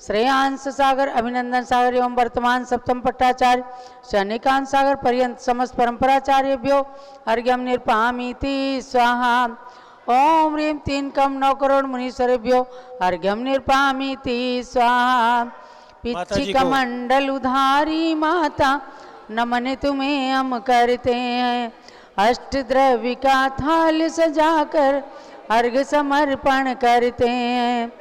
श्रेयांश सागर, अभिनंदन सागर एवं वर्तमान सप्तम पट्टाचार्य श्री अनेकांत सागर पर्यंत समस्त परंपराचार्यभ्यो अर्घ्यम निरूपामीति स्वाहा। ओम ह्रीम 3 कम 9 करोड़ मुनीश्वरेभ्यो अर्घ्यम निरूपामीति स्वाहा। पिच्छि कमंडल उधारी माता नमन तुम्हें हम करते हैं। अष्ट द्रव्य का थाल सजाकर अर्घ समर्पण करते हैं।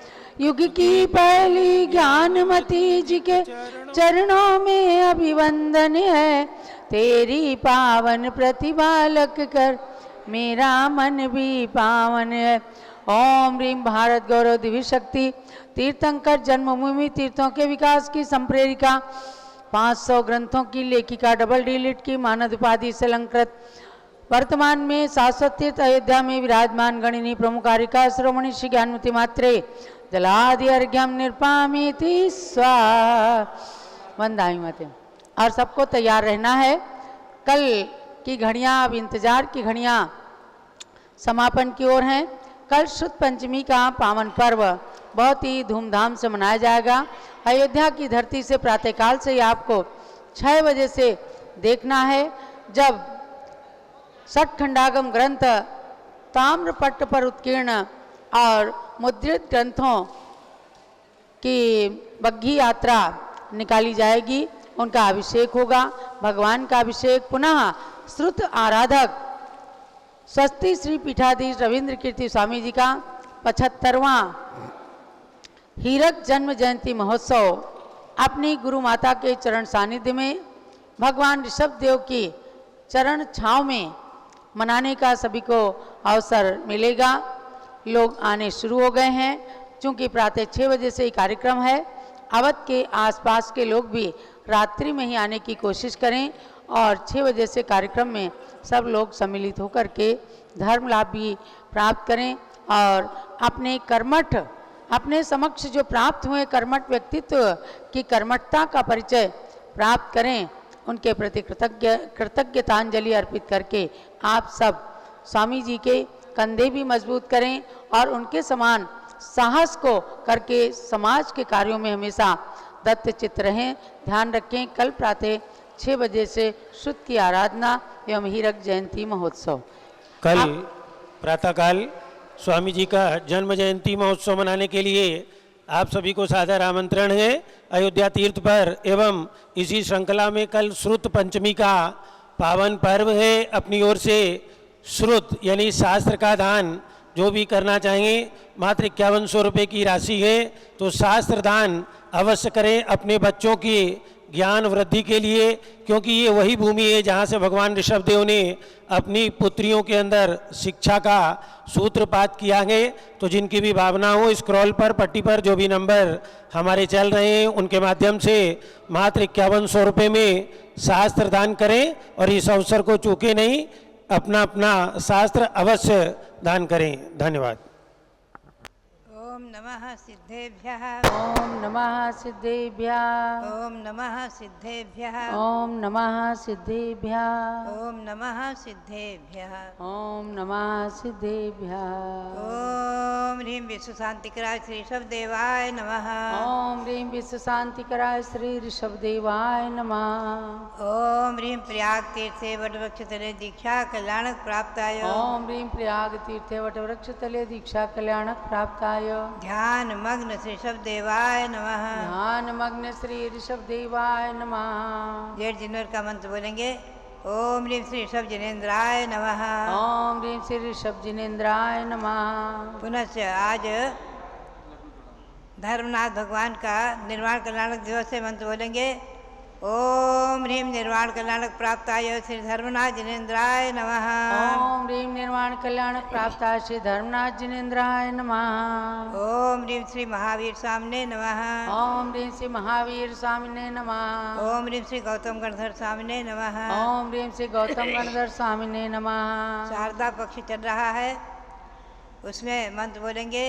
युग की पहली ज्ञानमती जी के चरणों में अभिवंदन है। तेरी पावन प्रतिभा लग कर मेरा मन भी पावन है। ओम ह्रीम भारत गौरव दिव्य शक्ति तीर्थंकर जन्मभूमि तीर्थों के विकास की संप्रेरिका 500 ग्रंथों की लेखिका डबल डीलिट की मानद उपाधि से अलंकृत वर्तमान में शाश्वत तीर्थ अयोध्या में विराजमान गणिनी प्रमुखारिका श्रोमणी श्री ज्ञानमती मात्रे जलादि अर्घ्यम निर्पामिति स्वा वंदाई मते। और सबको तैयार रहना है। कल की घड़ियां, अब इंतजार की घड़ियां समापन की ओर हैं। कल शुद्ध पंचमी का पावन पर्व बहुत ही धूमधाम से मनाया जाएगा। अयोध्या की धरती से प्रातःकाल से ही आपको 6 बजे से देखना है, जब षट खंडागम ग्रंथ ताम्रपट्ट पर उत्कीर्ण और मुद्रित ग्रंथों की बग्घी यात्रा निकाली जाएगी। उनका अभिषेक होगा। भगवान का अभिषेक पुनः श्रुत आराधक स्वस्ति श्री पीठाधीश रविंद्र कीर्ति स्वामी जी का 75वां हीरक जन्म जयंती महोत्सव अपनी गुरु माता के चरण सानिध्य में भगवान ऋषभ देव की चरण छांव में मनाने का सभी को अवसर मिलेगा। लोग आने शुरू हो गए हैं। चूँकि प्रातः 6 बजे से ही कार्यक्रम है, अवध के आसपास के लोग भी रात्रि में ही आने की कोशिश करें और 6 बजे से कार्यक्रम में सब लोग सम्मिलित होकर के धर्म लाभ भी प्राप्त करें और अपने कर्मठ, अपने समक्ष जो प्राप्त हुए कर्मठ व्यक्तित्व की कर्मठता का परिचय प्राप्त करें। उनके प्रति कृतज्ञतांजलि अर्पित करके आप सब स्वामी जी के कंधे भी मजबूत करें और उनके समान साहस को करके समाज के कार्यों में हमेशा दत्तचित्त रहें। ध्यान रखें, कल प्रातः 6 बजे से शुद्ध की आराधना एवं हीरक जयंती महोत्सव। कल प्रातःकाल स्वामी जी का जन्म जयंती महोत्सव मनाने के लिए आप सभी को सादर आमंत्रण है अयोध्या तीर्थ पर। एवं इसी श्रृंखला में कल श्रुत पंचमी का पावन पर्व है। अपनी ओर से श्रुत यानी शास्त्र का दान जो भी करना चाहेंगे, मात्र 5100 रुपये की राशि है, तो शास्त्र दान अवश्य करें अपने बच्चों की ज्ञान वृद्धि के लिए, क्योंकि ये वही भूमि है जहाँ से भगवान ऋषभ देव ने अपनी पुत्रियों के अंदर शिक्षा का सूत्रपात किया है। तो जिनकी भी भावना हो, स्क्रॉल पर पट्टी पर जो भी नंबर हमारे चल रहे हैं उनके माध्यम से मात्र 5100 रुपये में शास्त्र दान करें और इस अवसर को चूके नहीं, अपना अपना शास्त्र अवश्य दान करें। धन्यवाद। ओम नमः सिद्धेभ्यः। ओम नमः सिद्धेभ्यः। ओम नमः सिद्धेभ्यः। ओम नमः सिद्धेभ्यः। ओम नमः सिद्धेभ्यः। ओम नमः सिद्धेभ्यः। ओम ह्रीं विश्व शांतिकराय श्री ऋषभ देवाय नमः। ओम ह्रीं विश्व शांतिकराय श्री ऋषभ देवाय नमः। ओम ह्रीं प्रयाग तीर्थे वटवृक्ष तले दीक्षा कल्याणक प्राप्ताय। ओम ह्रीं प्रयाग तीर्थे वटवृक्ष तले दीक्षा कल्याणक प्राप्ताय। ध्यान मग्न श्री ऋषभ देवाय नमः। ध्यान मग्न श्री ऋषभ देवाय नमः। जेठ जिनवर का मंत्र बोलेंगे। ओम ह्रीं श्री ऋषभ जिनेन्द्राय नमः। ओम ह्रीं श्री ऋषभ जिनेन्द्राय नमः। पुनश्च आज धर्मनाथ भगवान का निर्वाण कल्याणक दिवस से मंत्र बोलेंगे। ओम ह्रीं निर्वाण कल्याणक प्राप्ताय श्री धर्मनाथ जिनेन्द्राय नमः। ओम ह्रीं निर्वाण कल्याणक प्राप्ताय श्री धर्मनाथ जिनेन्द्राय नमः। ओम ह्रीं श्री महावीर स्वामिने नमः। ओम ह्रीं श्री महावीर स्वामिने नमः। ओम ह्रीं श्री गौतम गणधर स्वामिने नमः। ओम ह्रीं श्री गौतम गणधर स्वामिने नमः। शारदा पक्ष चल रहा है, उसमें मंत्र बोलेंगे।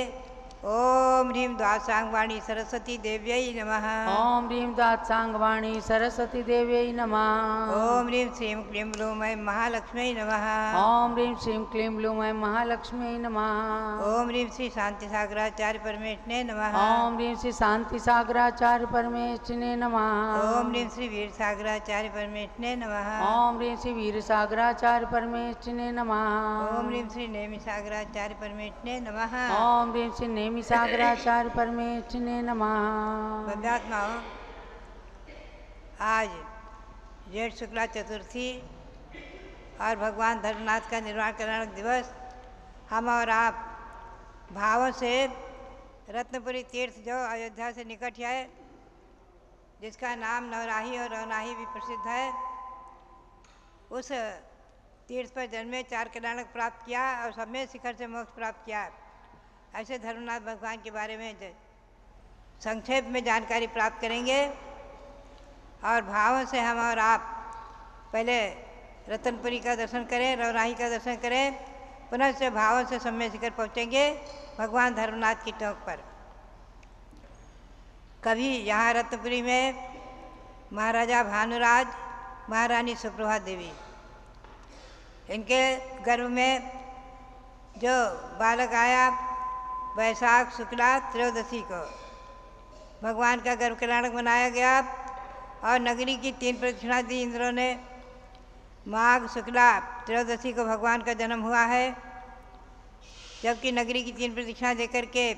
ओम ह्रीं द्वादशांगवाणी सरस्वती देव्यै नमः। ओम ह्रीं द्वादशांगवाणी सरस्वती देव्यै नमः। ओम ह्रीं श्रीं क्लीं ब्लूं ऐं महालक्ष्म्यै नमः। ओम ह्रीं श्रीं क्लीं ब्लूं ऐं महालक्ष्म्यै नमः। ओम ह्रीं श्री शांति सागराचार्य परमेष्ठिने नमः। ओम ह्रीं श्री शांति सागराचार्य परमेष्ठिने नमः। ओम ह्रीं श्री वीर सागराचार्य परमेष्ठिने नमः। ओम ह्रीं श्री वीर सागराचार्य परमेष्ठिने नमः। ओम ह्रीं श्री नेमि सागराचार्य परमेष्ठिने नमः। ओम ह्रीं श्री नेमि सागराचार्य परमेष्ठिने नमः। भव्यात्माओं, आज जेठ शुक्ला चतुर्थी और भगवान धर्मनाथ का निर्वाण कल्याणक दिवस हम और आप भावों से रत्नपुरी तीर्थ जो अयोध्या से निकट है, जिसका नाम नवराही और रौनाही भी प्रसिद्ध है, उस तीर्थ पर जन्मे, 4 कल्याणक प्राप्त किया और सम्यक शिखर से मोक्ष प्राप्त किया। ऐसे धर्मनाथ भगवान के बारे में संक्षेप में जानकारी प्राप्त करेंगे। और भावों से हम और आप पहले रतनपुरी का दर्शन करें, रौराही का दर्शन करें, पुनः से भावों से सम्यक शिखर पहुँचेंगे भगवान धर्मनाथ की टोक पर। कभी यहाँ रत्नपुरी में महाराजा भानुराज, महारानी सुप्रभा देवी, इनके गर्भ में जो बालक आया वैशाख शुक्ला त्रयोदशी को भगवान का गर्भ कल्याणक बनाया गया और नगरी की 3 प्रदक्षिणा दी इंद्रों ने। माघ शुक्ला त्रयोदशी को भगवान का जन्म हुआ है, जबकि नगरी की 3 प्रदक्षिणा देकर के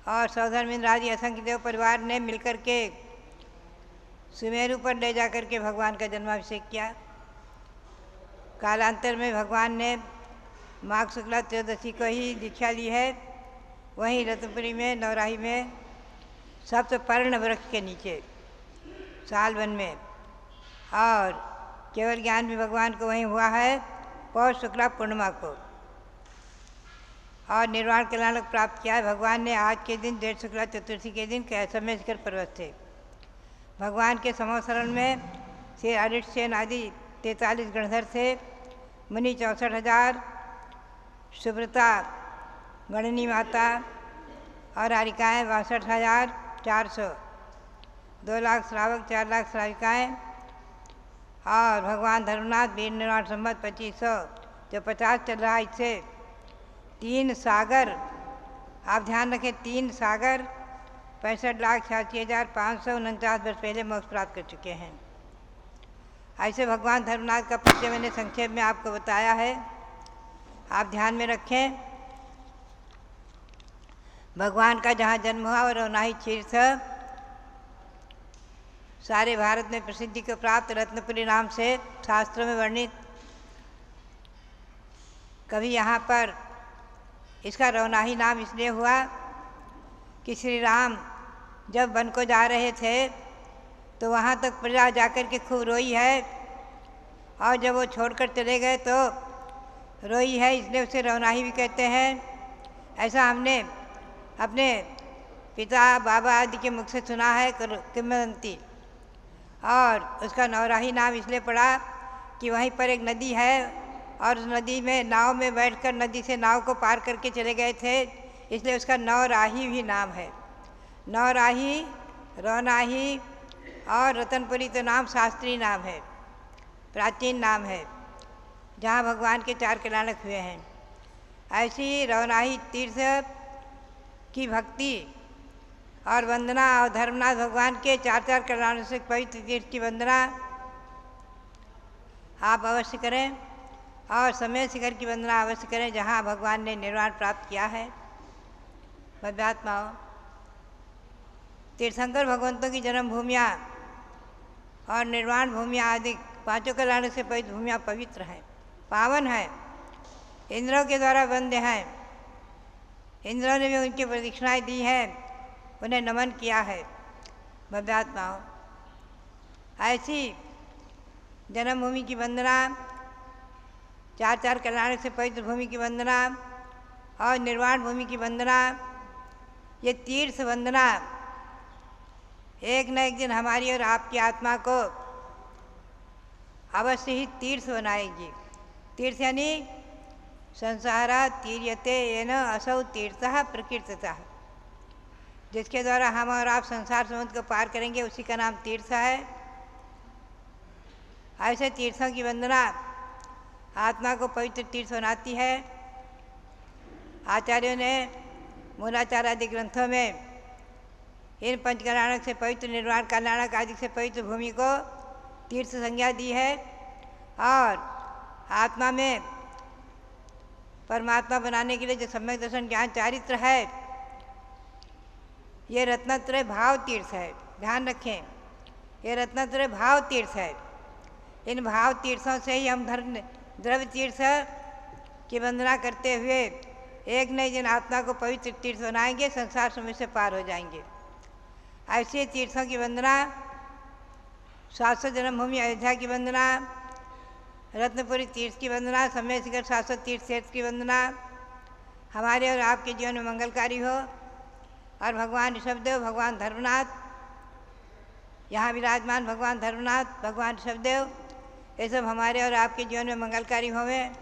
और सौधर्मिंद्र आदि असंख्य देव परिवार ने मिलकर के सुमेरु पर ले जाकर के भगवान का जन्माभिषेक किया। कालांतर में भगवान ने माघ शुक्ला त्रयोदशी को ही दीक्षा ली है। वहीं रत्नपुरी में नवराही में सप्तपर्ण वृक्ष के नीचे सालवन में, और केवल ज्ञान भी भगवान को वहीं हुआ है पौष शुक्ला पूर्णिमा को, और निर्वाण कल्याणक प्राप्त किया है भगवान ने आज के दिन जेठ शुक्ला चतुर्थी के दिन समय शिखर पर्वत थे। भगवान के समोसरण में श्री अरिष्ट सेन आदि 43 गणधर थे, मुनि 64,000, सुब्रता गणनी माता और हारिकाएँ 62,400, 2 लाख श्रावक, 4 लाख श्राविकाएँ, और भगवान धर्मनाथ वीर निर्वाण संवत 2500 जो 50 चल रहा है, इससे 3 सागर, आप ध्यान रखें 3 सागर 65,86,549 वर्ष पहले मोक्ष प्राप्त कर चुके हैं। ऐसे भगवान धर्मनाथ का परिचय मैंने संक्षेप में आपको बताया है, आप ध्यान में रखें। भगवान का जहाँ जन्म हुआ और रौनाही तीर्थ सारे भारत में प्रसिद्धि को प्राप्त रत्नपुरी नाम से शास्त्रों में वर्णित। कभी यहाँ पर इसका रौनाही नाम इसलिए हुआ कि श्री राम जब वन को जा रहे थे तो वहाँ तक प्रजा जाकर के खूब रोई है, और जब वो छोड़कर चले गए तो रोई है, इसलिए उसे रौनाही भी कहते हैं। ऐसा हमने अपने पिता बाबा आदि के मुख से सुना है किंवदंती, और उसका नौराही नाम इसलिए पड़ा कि वहीं पर एक नदी है और उस नदी में नाव में बैठकर नदी से नाव को पार करके चले गए थे, इसलिए उसका नौराही भी नाम है। नौराही, रौनाही और रतनपुरी तो नाम शास्त्रीय नाम है, प्राचीन नाम है, जहाँ भगवान के 4 कल्याणक हुए हैं। ऐसी रौनाही तीर्थ की भक्ति और वंदना और धर्मनाथ भगवान के 4 कल्याणों से पवित्र तीर्थ की वंदना आप अवश्य करें, और समय शिखर की वंदना अवश्य करें जहाँ भगवान ने निर्वाण प्राप्त किया है। भव्यात्माओं, तीर्थंकर भगवंतों की जन्म भूमियाँ और निर्वाण भूमियाँ आदि 5 कल्याणों से पवित्र भूमियाँ पवित्र हैं, पावन हैं, इंद्रों के द्वारा वंद्य हैं। इंद्रों ने भी उनकी प्रदक्षिणाएँ दी हैं, उन्हें नमन किया है। भव्यात्माओं, ऐसी जन्मभूमि की वंदना, 4 कल्याणक से पवित्र भूमि की वंदना और निर्वाण भूमि की वंदना, ये तीर्थ वंदना एक न एक दिन हमारी और आपकी आत्मा को अवश्य ही तीर्थ बनाएगी। तीर्थ यानी संसारा तीर्यते येन असौ तीर्थः प्रकीर्तितः, जिसके द्वारा हम और आप संसार समुद्र को पार करेंगे उसी का नाम तीर्थ है। ऐसे तीर्थों की वंदना आत्मा को पवित्र तीर्थ बनाती है। आचार्यों ने मूलाचार आदि ग्रंथों में इन 5 कल्याणक से पवित्र, निर्वाण कल्याणक आदि से पवित्र भूमि को तीर्थ संज्ञा दी है, और आत्मा में परमात्मा बनाने के लिए जो सम्यक दर्शन ज्ञान चारित्र है, ये रत्नत्रय भाव तीर्थ है। ध्यान रखें, ये रत्नत्रय भाव तीर्थ है। इन भाव तीर्थों से ही हम द्रव्य तीर्थ की वंदना करते हुए एक नए दिन आत्मा को पवित्र तीर्थ बनाएंगे, संसार समय से पार हो जाएंगे। ऐसे तीर्थों की वंदना, 700 जन्मभूमि अयोध्या की वंदना, रत्नपुरी तीर्थ की वंदना, समय शिखर 700 तीर्थ क्षेत्र की वंदना हमारे और आपके जीवन में मंगलकारी हो। और भगवान ऋषभदेव, भगवान धर्मनाथ, यहाँ विराजमान भगवान धर्मनाथ, भगवान ऋषभदेव, ये सब हमारे और आपके जीवन में मंगलकारी होवें।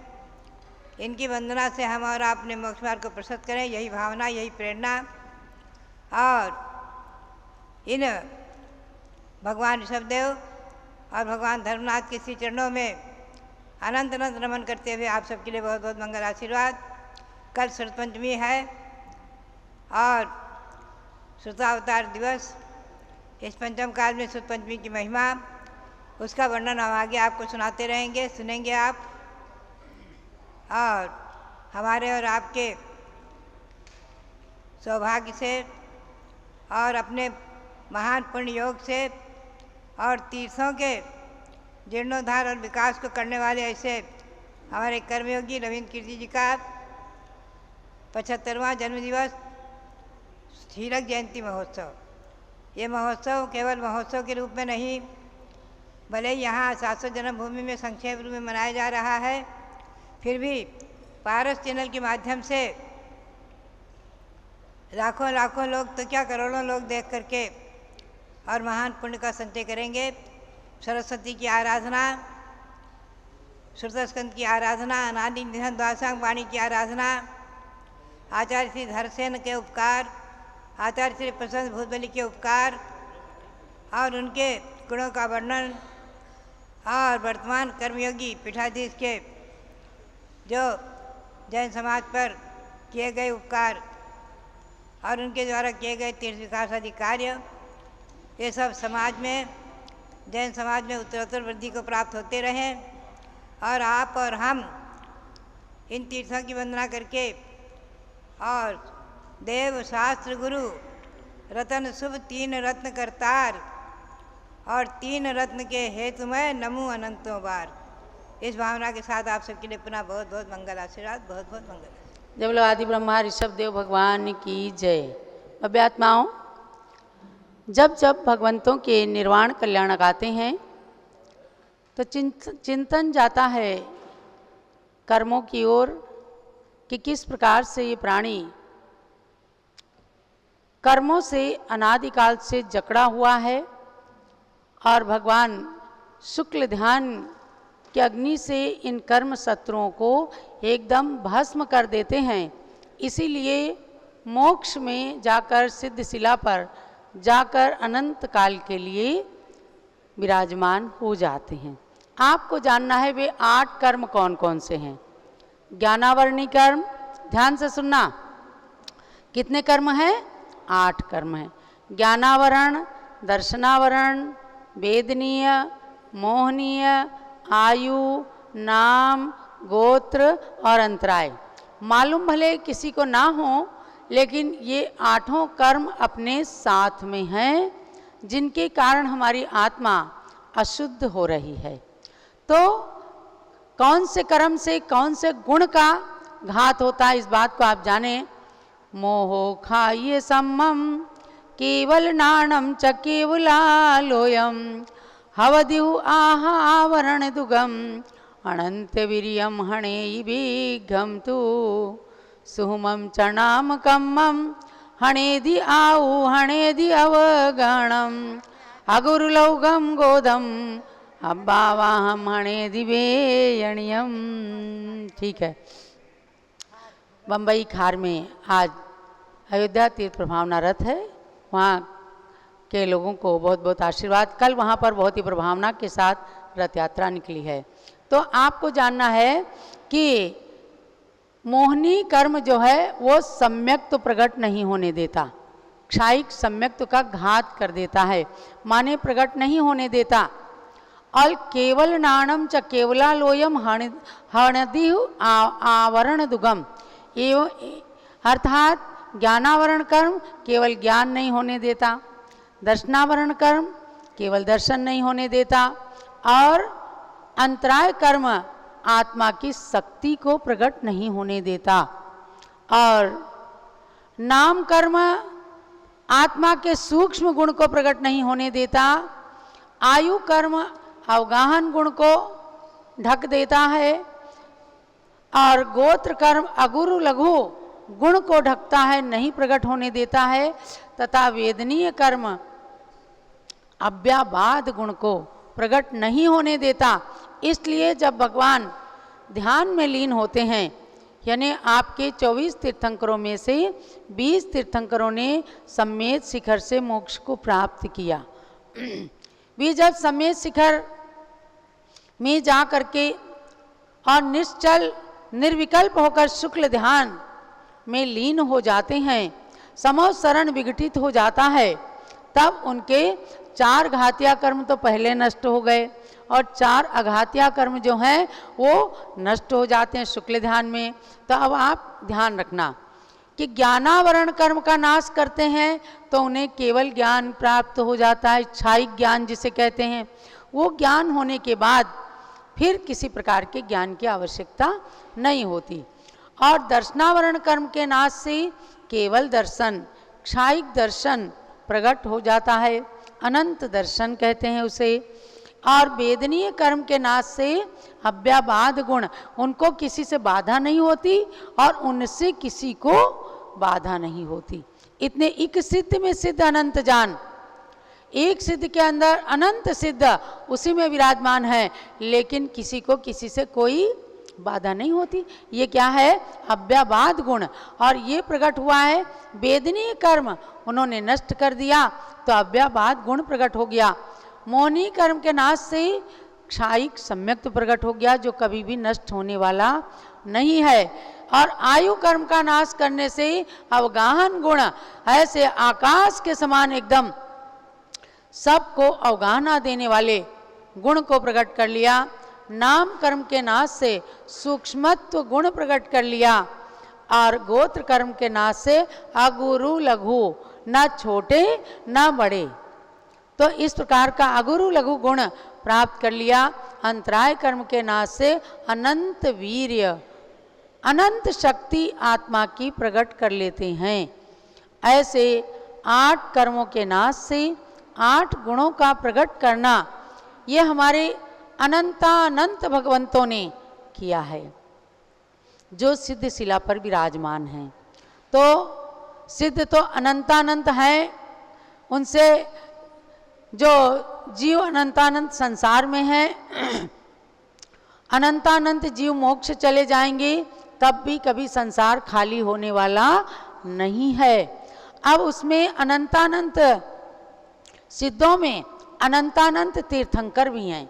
इनकी वंदना से हम और आप अपने मोक्ष मार्ग को प्रशस्त करें, यही भावना, यही प्रेरणा। और इन भगवान ऋषभदेव और भगवान धर्मनाथ के श्री चरणों में अनंत अनंत नमन करते हुए आप सबके लिए बहुत बहुत मंगल आशीर्वाद। कल श्रुत पंचमी है और श्रुतावतार दिवस। इस पंचम काल में श्रुत पंचमी की महिमा, उसका वर्णन हम आगे आपको सुनाते रहेंगे, सुनेंगे आप। और हमारे और आपके सौभाग्य से और अपने महान पुण्य योग से और तीर्थों के जीर्णोद्धार और विकास को करने वाले ऐसे हमारे कर्मयोगी रविंद्र कीर्ति जी का 75वां जन्मदिवस, हीरक जयंती महोत्सव। ये महोत्सव केवल महोत्सव के रूप में नहीं, भले ही यहाँ 700 जन्मभूमि में संक्षेप रूप में मनाया जा रहा है, फिर भी पारस चैनल के माध्यम से लाखों लाखों लोग तो क्या करोड़ों लोग देख करके और महान पुण्य का संचय करेंगे। सरस्वती की आराधना, श्रुतस्कंद की आराधना, अनादि निधन द्वादशांग वाणी की आराधना, आचार्य श्री धरसेन के उपकार, आचार्य श्री प्रसन्न भूतबली के उपकार और उनके गुणों का वर्णन, और वर्तमान कर्मयोगी पीठाधीश के जो जैन समाज पर किए गए उपकार और उनके द्वारा किए गए तीर्थ विकास आदि कार्य, ये सब समाज में, जैन समाज में उत्तरोत्तर वृद्धि को प्राप्त होते रहें। और आप और हम इन तीर्थों की वंदना करके और देव शास्त्र गुरु रतन शुभ 3 रत्न करतार और 3 रत्न के हेतुमय नमो अनंतों बार, इस भावना के साथ आप सबके लिए पुनः बहुत बहुत मंगल आशीर्वाद, बहुत बहुत मंगल। जब लोग आदि ब्रह्मा ऋषभदेव भगवान की जय। अभ्यात्माओं, जब जब भगवंतों के निर्वाण कल्याण गाते हैं तो चिंतन जाता है कर्मों की ओर कि किस प्रकार से ये प्राणी कर्मों से अनादिकाल से जकड़ा हुआ है और भगवान शुक्ल ध्यान की अग्नि से इन कर्म शत्रुओं को एकदम भस्म कर देते हैं। इसीलिए मोक्ष में जाकर सिद्ध शिला पर जाकर अनंत काल के लिए विराजमान हो जाते हैं। आपको जानना है वे 8 कर्म कौन कौन से हैं। ज्ञानावरणी कर्म, ध्यान से सुनना, कितने कर्म हैं? 8 कर्म हैं। ज्ञानावरण, दर्शनावरण, वेदनीय, मोहनीय, आयु, नाम, गोत्र और अंतराय। मालूम भले किसी को ना हो, लेकिन ये 8 कर्म अपने साथ में हैं, जिनके कारण हमारी आत्मा अशुद्ध हो रही है। तो कौन से कर्म से कौन से गुण का घात होता है, इस बात को आप जाने। मोहो खाये सम्मम केवल नाणम च केवलालोयम हवदिहु आहावरण दुगम अनंत वीर्यम हणे विघ्घम तु सुहुमम चणाम कम्मम हणेदि आऊ हणेदि अवगणम अगुरुलौगम गोदम अब्बावाहम हणेदि वेयणियम। ठीक है। बम्बई खार में आज अयोध्या तीर्थ प्रभावना रथ है, वहाँ के लोगों को बहुत बहुत आशीर्वाद। कल वहाँ पर बहुत ही प्रभावना के साथ रथ यात्रा निकली है। तो आपको जानना है कि मोहनी कर्म जो है वो सम्यक तो प्रकट नहीं होने देता, क्षायिक सम्यक का घात कर देता है, माने प्रकट नहीं होने देता। और केवल नाणम च केवलालोयम हणदिहु आवरण दुगम, एवं अर्थात ज्ञानावरण कर्म केवल ज्ञान नहीं होने देता, दर्शनावरण कर्म केवल दर्शन नहीं होने देता, और अंतराय कर्म आत्मा की शक्ति को प्रकट नहीं होने देता। और नाम कर्म आत्मा के सूक्ष्म गुण को प्रकट नहीं होने देता, आयु कर्म अवगाहन गुण को ढक देता है, और गोत्र कर्म अगुरु लघु गुण को ढकता है, नहीं प्रकट होने देता है, तथा वेदनीय कर्म अव्याबाद गुण को प्रकट नहीं होने देता। इसलिए जब भगवान ध्यान में लीन होते हैं, यानी आपके 24 तीर्थंकरों में से 20 तीर्थंकरों ने सम्मेद शिखर से मोक्ष को प्राप्त किया। वे जब सम्मेद शिखर में जा करके और निश्चल निर्विकल्प होकर शुक्ल ध्यान में लीन हो जाते हैं, समोत्सरण विघटित हो जाता है, तब उनके 4 घातिया कर्म तो पहले नष्ट हो गए और 4 अघातिया कर्म जो हैं वो नष्ट हो जाते हैं शुक्ल ध्यान में। तो अब आप ध्यान रखना कि ज्ञानावरण कर्म का नाश करते हैं तो उन्हें केवल ज्ञान प्राप्त हो जाता है, इच्छाइक ज्ञान जिसे कहते हैं। वो ज्ञान होने के बाद फिर किसी प्रकार के ज्ञान की आवश्यकता नहीं होती। और दर्शनावरण कर्म के नाश से केवल दर्शन, क्षाइक दर्शन प्रकट हो जाता है, अनंत दर्शन कहते हैं उसे। और वेदनीय कर्म के नाश से अव्याबाद गुण, उनको किसी से बाधा नहीं होती और उनसे किसी को बाधा नहीं होती। इतने एक सिद्ध में सिद्ध अनंत जान, एक सिद्ध के अंदर अनंत सिद्ध उसी में विराजमान है, लेकिन किसी को किसी से कोई बाधा नहीं होती। ये क्या है? अव्याबाद गुण। और ये प्रकट हुआ है वेदनीय कर्म उन्होंने नष्ट कर दिया तो अव्याबाद गुण प्रकट हो गया। मोहनी कर्म के नाश से क्षाइक सम्यक्त प्रकट हो गया, जो कभी भी नष्ट होने वाला नहीं है। और आयु कर्म का नाश करने से अवगाहन गुण, ऐसे आकाश के समान एकदम सबको अवगाहना देने वाले गुण को प्रकट कर लिया। नाम कर्म के नाश से सूक्ष्मत्व गुण प्रकट कर लिया। और गोत्र कर्म के नाश से अगुरु लघु, न छोटे न बड़े, तो इस प्रकार का अगुरु लघु गुण प्राप्त कर लिया। अंतराय कर्म के नाश से अनंत वीर्य, अनंत शक्ति आत्मा की प्रकट कर लेते हैं। ऐसे 8 कर्मों के नाश से 8 गुणों का प्रकट करना, ये हमारे अनंतानंत भगवंतों ने किया है, जो सिद्ध शिला पर विराजमान हैं। तो सिद्ध तो अनंतानंत हैं, उनसे जो जीव अनंतानंत संसार में है, अनंतानंत जीव मोक्ष चले जाएंगे तब भी कभी संसार खाली होने वाला नहीं है। अब उसमें अनंतानंत सिद्धों में अनंतानंत तीर्थंकर भी हैं।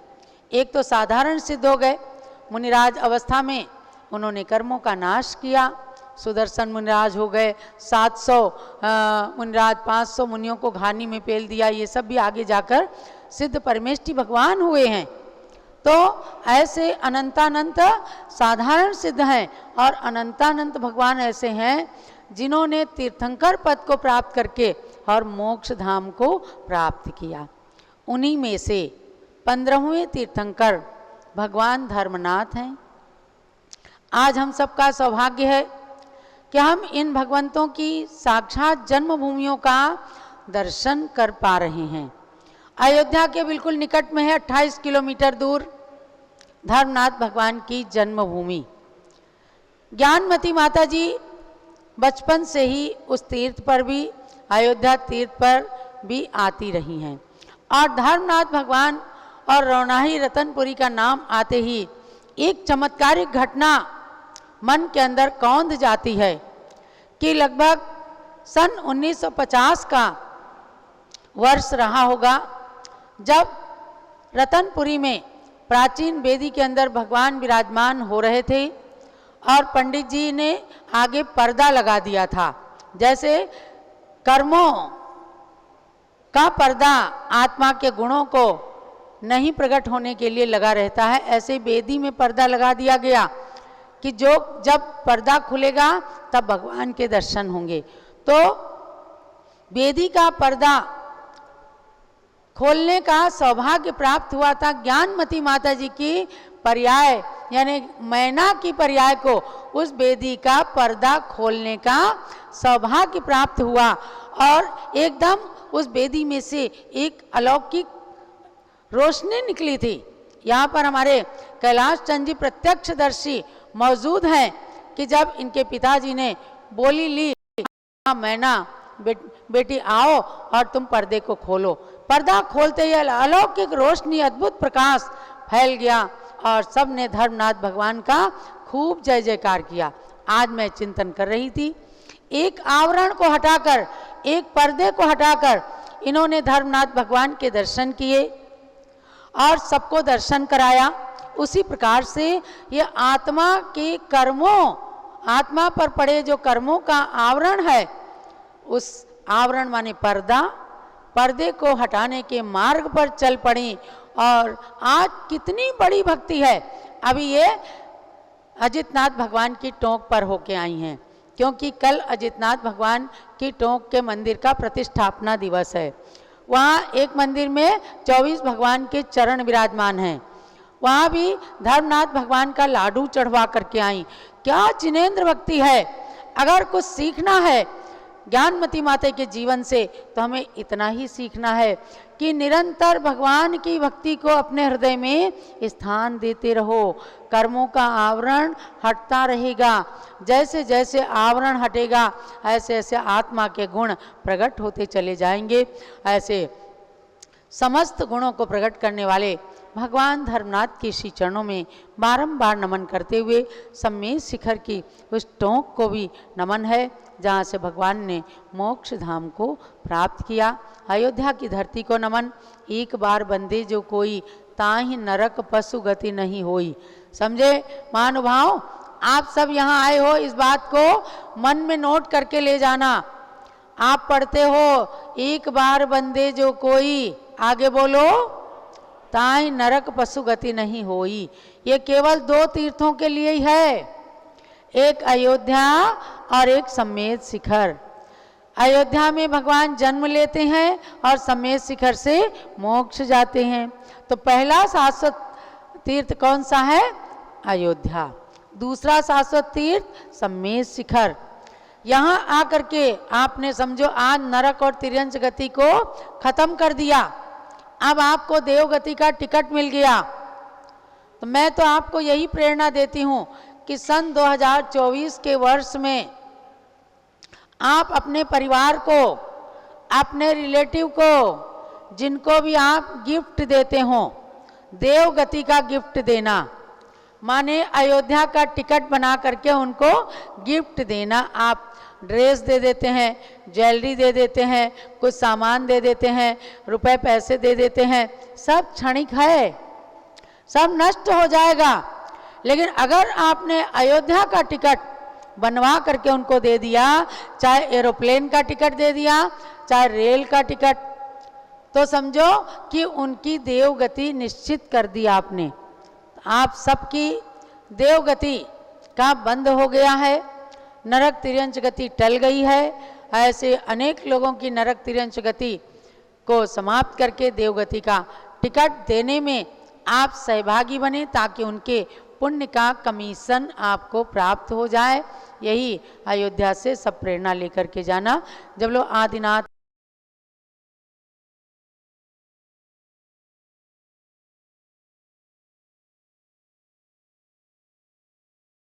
एक तो साधारण सिद्ध हो गए, मुनिराज अवस्था में उन्होंने कर्मों का नाश किया, सुदर्शन मुनिराज हो गए, 700 मुनिराज 500 मुनियों को घानी में पेल दिया, ये सब भी आगे जाकर सिद्ध परमेष्टि भगवान हुए हैं। तो ऐसे अनंतानंत साधारण सिद्ध हैं और अनंतानंत भगवान ऐसे हैं जिन्होंने तीर्थंकर पद को प्राप्त करके और मोक्ष धाम को प्राप्त किया। उन्हीं में से 15वें तीर्थंकर भगवान धर्मनाथ हैं। आज हम सबका सौभाग्य है कि हम इन भगवंतों की साक्षात जन्मभूमियों का दर्शन कर पा रहे हैं। अयोध्या के बिल्कुल निकट में है, 28 किलोमीटर दूर धर्मनाथ भगवान की जन्मभूमि। ज्ञानमती माता जी बचपन से ही उस तीर्थ पर भी, अयोध्या तीर्थ पर भी आती रही हैं। और धर्मनाथ भगवान और रौनाही रतनपुरी का नाम आते ही एक चमत्कारिक घटना मन के अंदर कौंध जाती है कि लगभग सन 1950 का वर्ष रहा होगा, जब रतनपुरी में प्राचीन वेदी के अंदर भगवान विराजमान हो रहे थे और पंडित जी ने आगे पर्दा लगा दिया था। जैसे कर्मों का पर्दा आत्मा के गुणों को नहीं प्रकट होने के लिए लगा रहता है, ऐसे वेदी में पर्दा लगा दिया गया कि जो जब पर्दा खुलेगा तब भगवान के दर्शन होंगे। तो वेदी का पर्दा खोलने का सौभाग्य प्राप्त हुआ था ज्ञानमती माता जी की पर्याय यानी मैना की पर्याय को उस वेदी का पर्दा खोलने का सौभाग्य प्राप्त हुआ और एकदम उस वेदी में से एक अलौकिक रोशनी निकली थी। यहाँ पर हमारे कैलाश चंद जी प्रत्यक्षदर्शी मौजूद हैं कि जब इनके पिताजी ने बोली ली, मैना बेटी आओ और तुम पर्दे को खोलो। पर्दा खोलते ही अलौकिक रोशनी, अद्भुत प्रकाश फैल गया और सब ने धर्मनाथ भगवान का खूब जय जयकार किया। आज मैं चिंतन कर रही थी, एक आवरण को हटाकर, एक पर्दे को हटाकर इन्होंने धर्मनाथ भगवान के दर्शन किए और सबको दर्शन कराया। उसी प्रकार से ये आत्मा के कर्मों, आत्मा पर पड़े जो कर्मों का आवरण है, उस आवरण माने पर्दा, पर्दे को हटाने के मार्ग पर चल पड़ी। और आज कितनी बड़ी भक्ति है। अभी ये अजितनाथ भगवान की टोंक पर होके आई हैं, क्योंकि कल अजितनाथ भगवान की टोंक के मंदिर का प्रतिष्ठापना दिवस है। वहाँ एक मंदिर में 24 भगवान के चरण विराजमान हैं। वहाँ भी धर्मनाथ भगवान का लाडू चढ़वा करके आई। क्या जिनेंद्र भक्ति है। अगर कुछ सीखना है ज्ञानमती माता के जीवन से तो हमें इतना ही सीखना है कि निरंतर भगवान की भक्ति को अपने हृदय में स्थान देते रहो। कर्मों का आवरण हटता रहेगा। जैसे जैसे आवरण हटेगा ऐसे ऐसे आत्मा के गुण प्रकट होते चले जाएंगे। ऐसे समस्त गुणों को प्रकट करने वाले भगवान धर्मनाथ के श्री चरणों में बारंबार नमन करते हुए सम्मेद शिखर की उस टोंक को भी नमन है जहाँ से भगवान ने मोक्ष धाम को प्राप्त किया। अयोध्या की धरती को नमन। एक बार बंदे जो कोई ताहि नरक पशु गति नहीं होई। समझे महानुभाव, आप सब यहाँ आए हो, इस बात को मन में नोट करके ले जाना। आप पढ़ते हो एक बार बंदे जो कोई, आगे बोलो, ताहि नरक पशु गति नहीं होई। ये केवल 2 तीर्थों के लिए ही है, एक अयोध्या और एक सम्मेद शिखर। अयोध्या में भगवान जन्म लेते हैं और सम्मेद शिखर से मोक्ष जाते हैं। तो पहला शाश्वत तीर्थ कौन सा है? अयोध्या। दूसरा शाश्वत तीर्थ सम्मेद शिखर। यहाँ आकर के आपने समझो आज नरक और तिर्यंच गति को खत्म कर दिया। अब आपको देवगति का टिकट मिल गया। तो मैं तो आपको यही प्रेरणा देती हूँ कि सन 2024 के वर्ष में आप अपने परिवार को, अपने रिलेटिव को, जिनको भी आप गिफ्ट देते हो, देवगति का गिफ्ट देना। माने अयोध्या का टिकट बना करके उनको गिफ्ट देना। आप ड्रेस दे देते हैं, ज्वेलरी दे देते हैं, कुछ सामान दे देते हैं, रुपए पैसे दे देते हैं, सब क्षणिक है, सब नष्ट हो जाएगा। लेकिन अगर आपने अयोध्या का टिकट बनवा करके उनको दे दिया, चाहे एरोप्लेन का टिकट दे दिया, चाहे रेल का टिकट, तो समझो कि उनकी देवगति निश्चित कर दी आपने। आप सबकी देवगति का बंद हो गया है, नरक तिर्यंच गति टल गई है। ऐसे अनेक लोगों की नरक तिर्यंच गति को समाप्त करके देवगति का टिकट देने में आप सहभागी बने, ताकि उनके पुण्य का कमीशन आपको प्राप्त हो जाए। यही अयोध्या से सब प्रेरणा लेकर के जाना। जब लोग आदिनाथ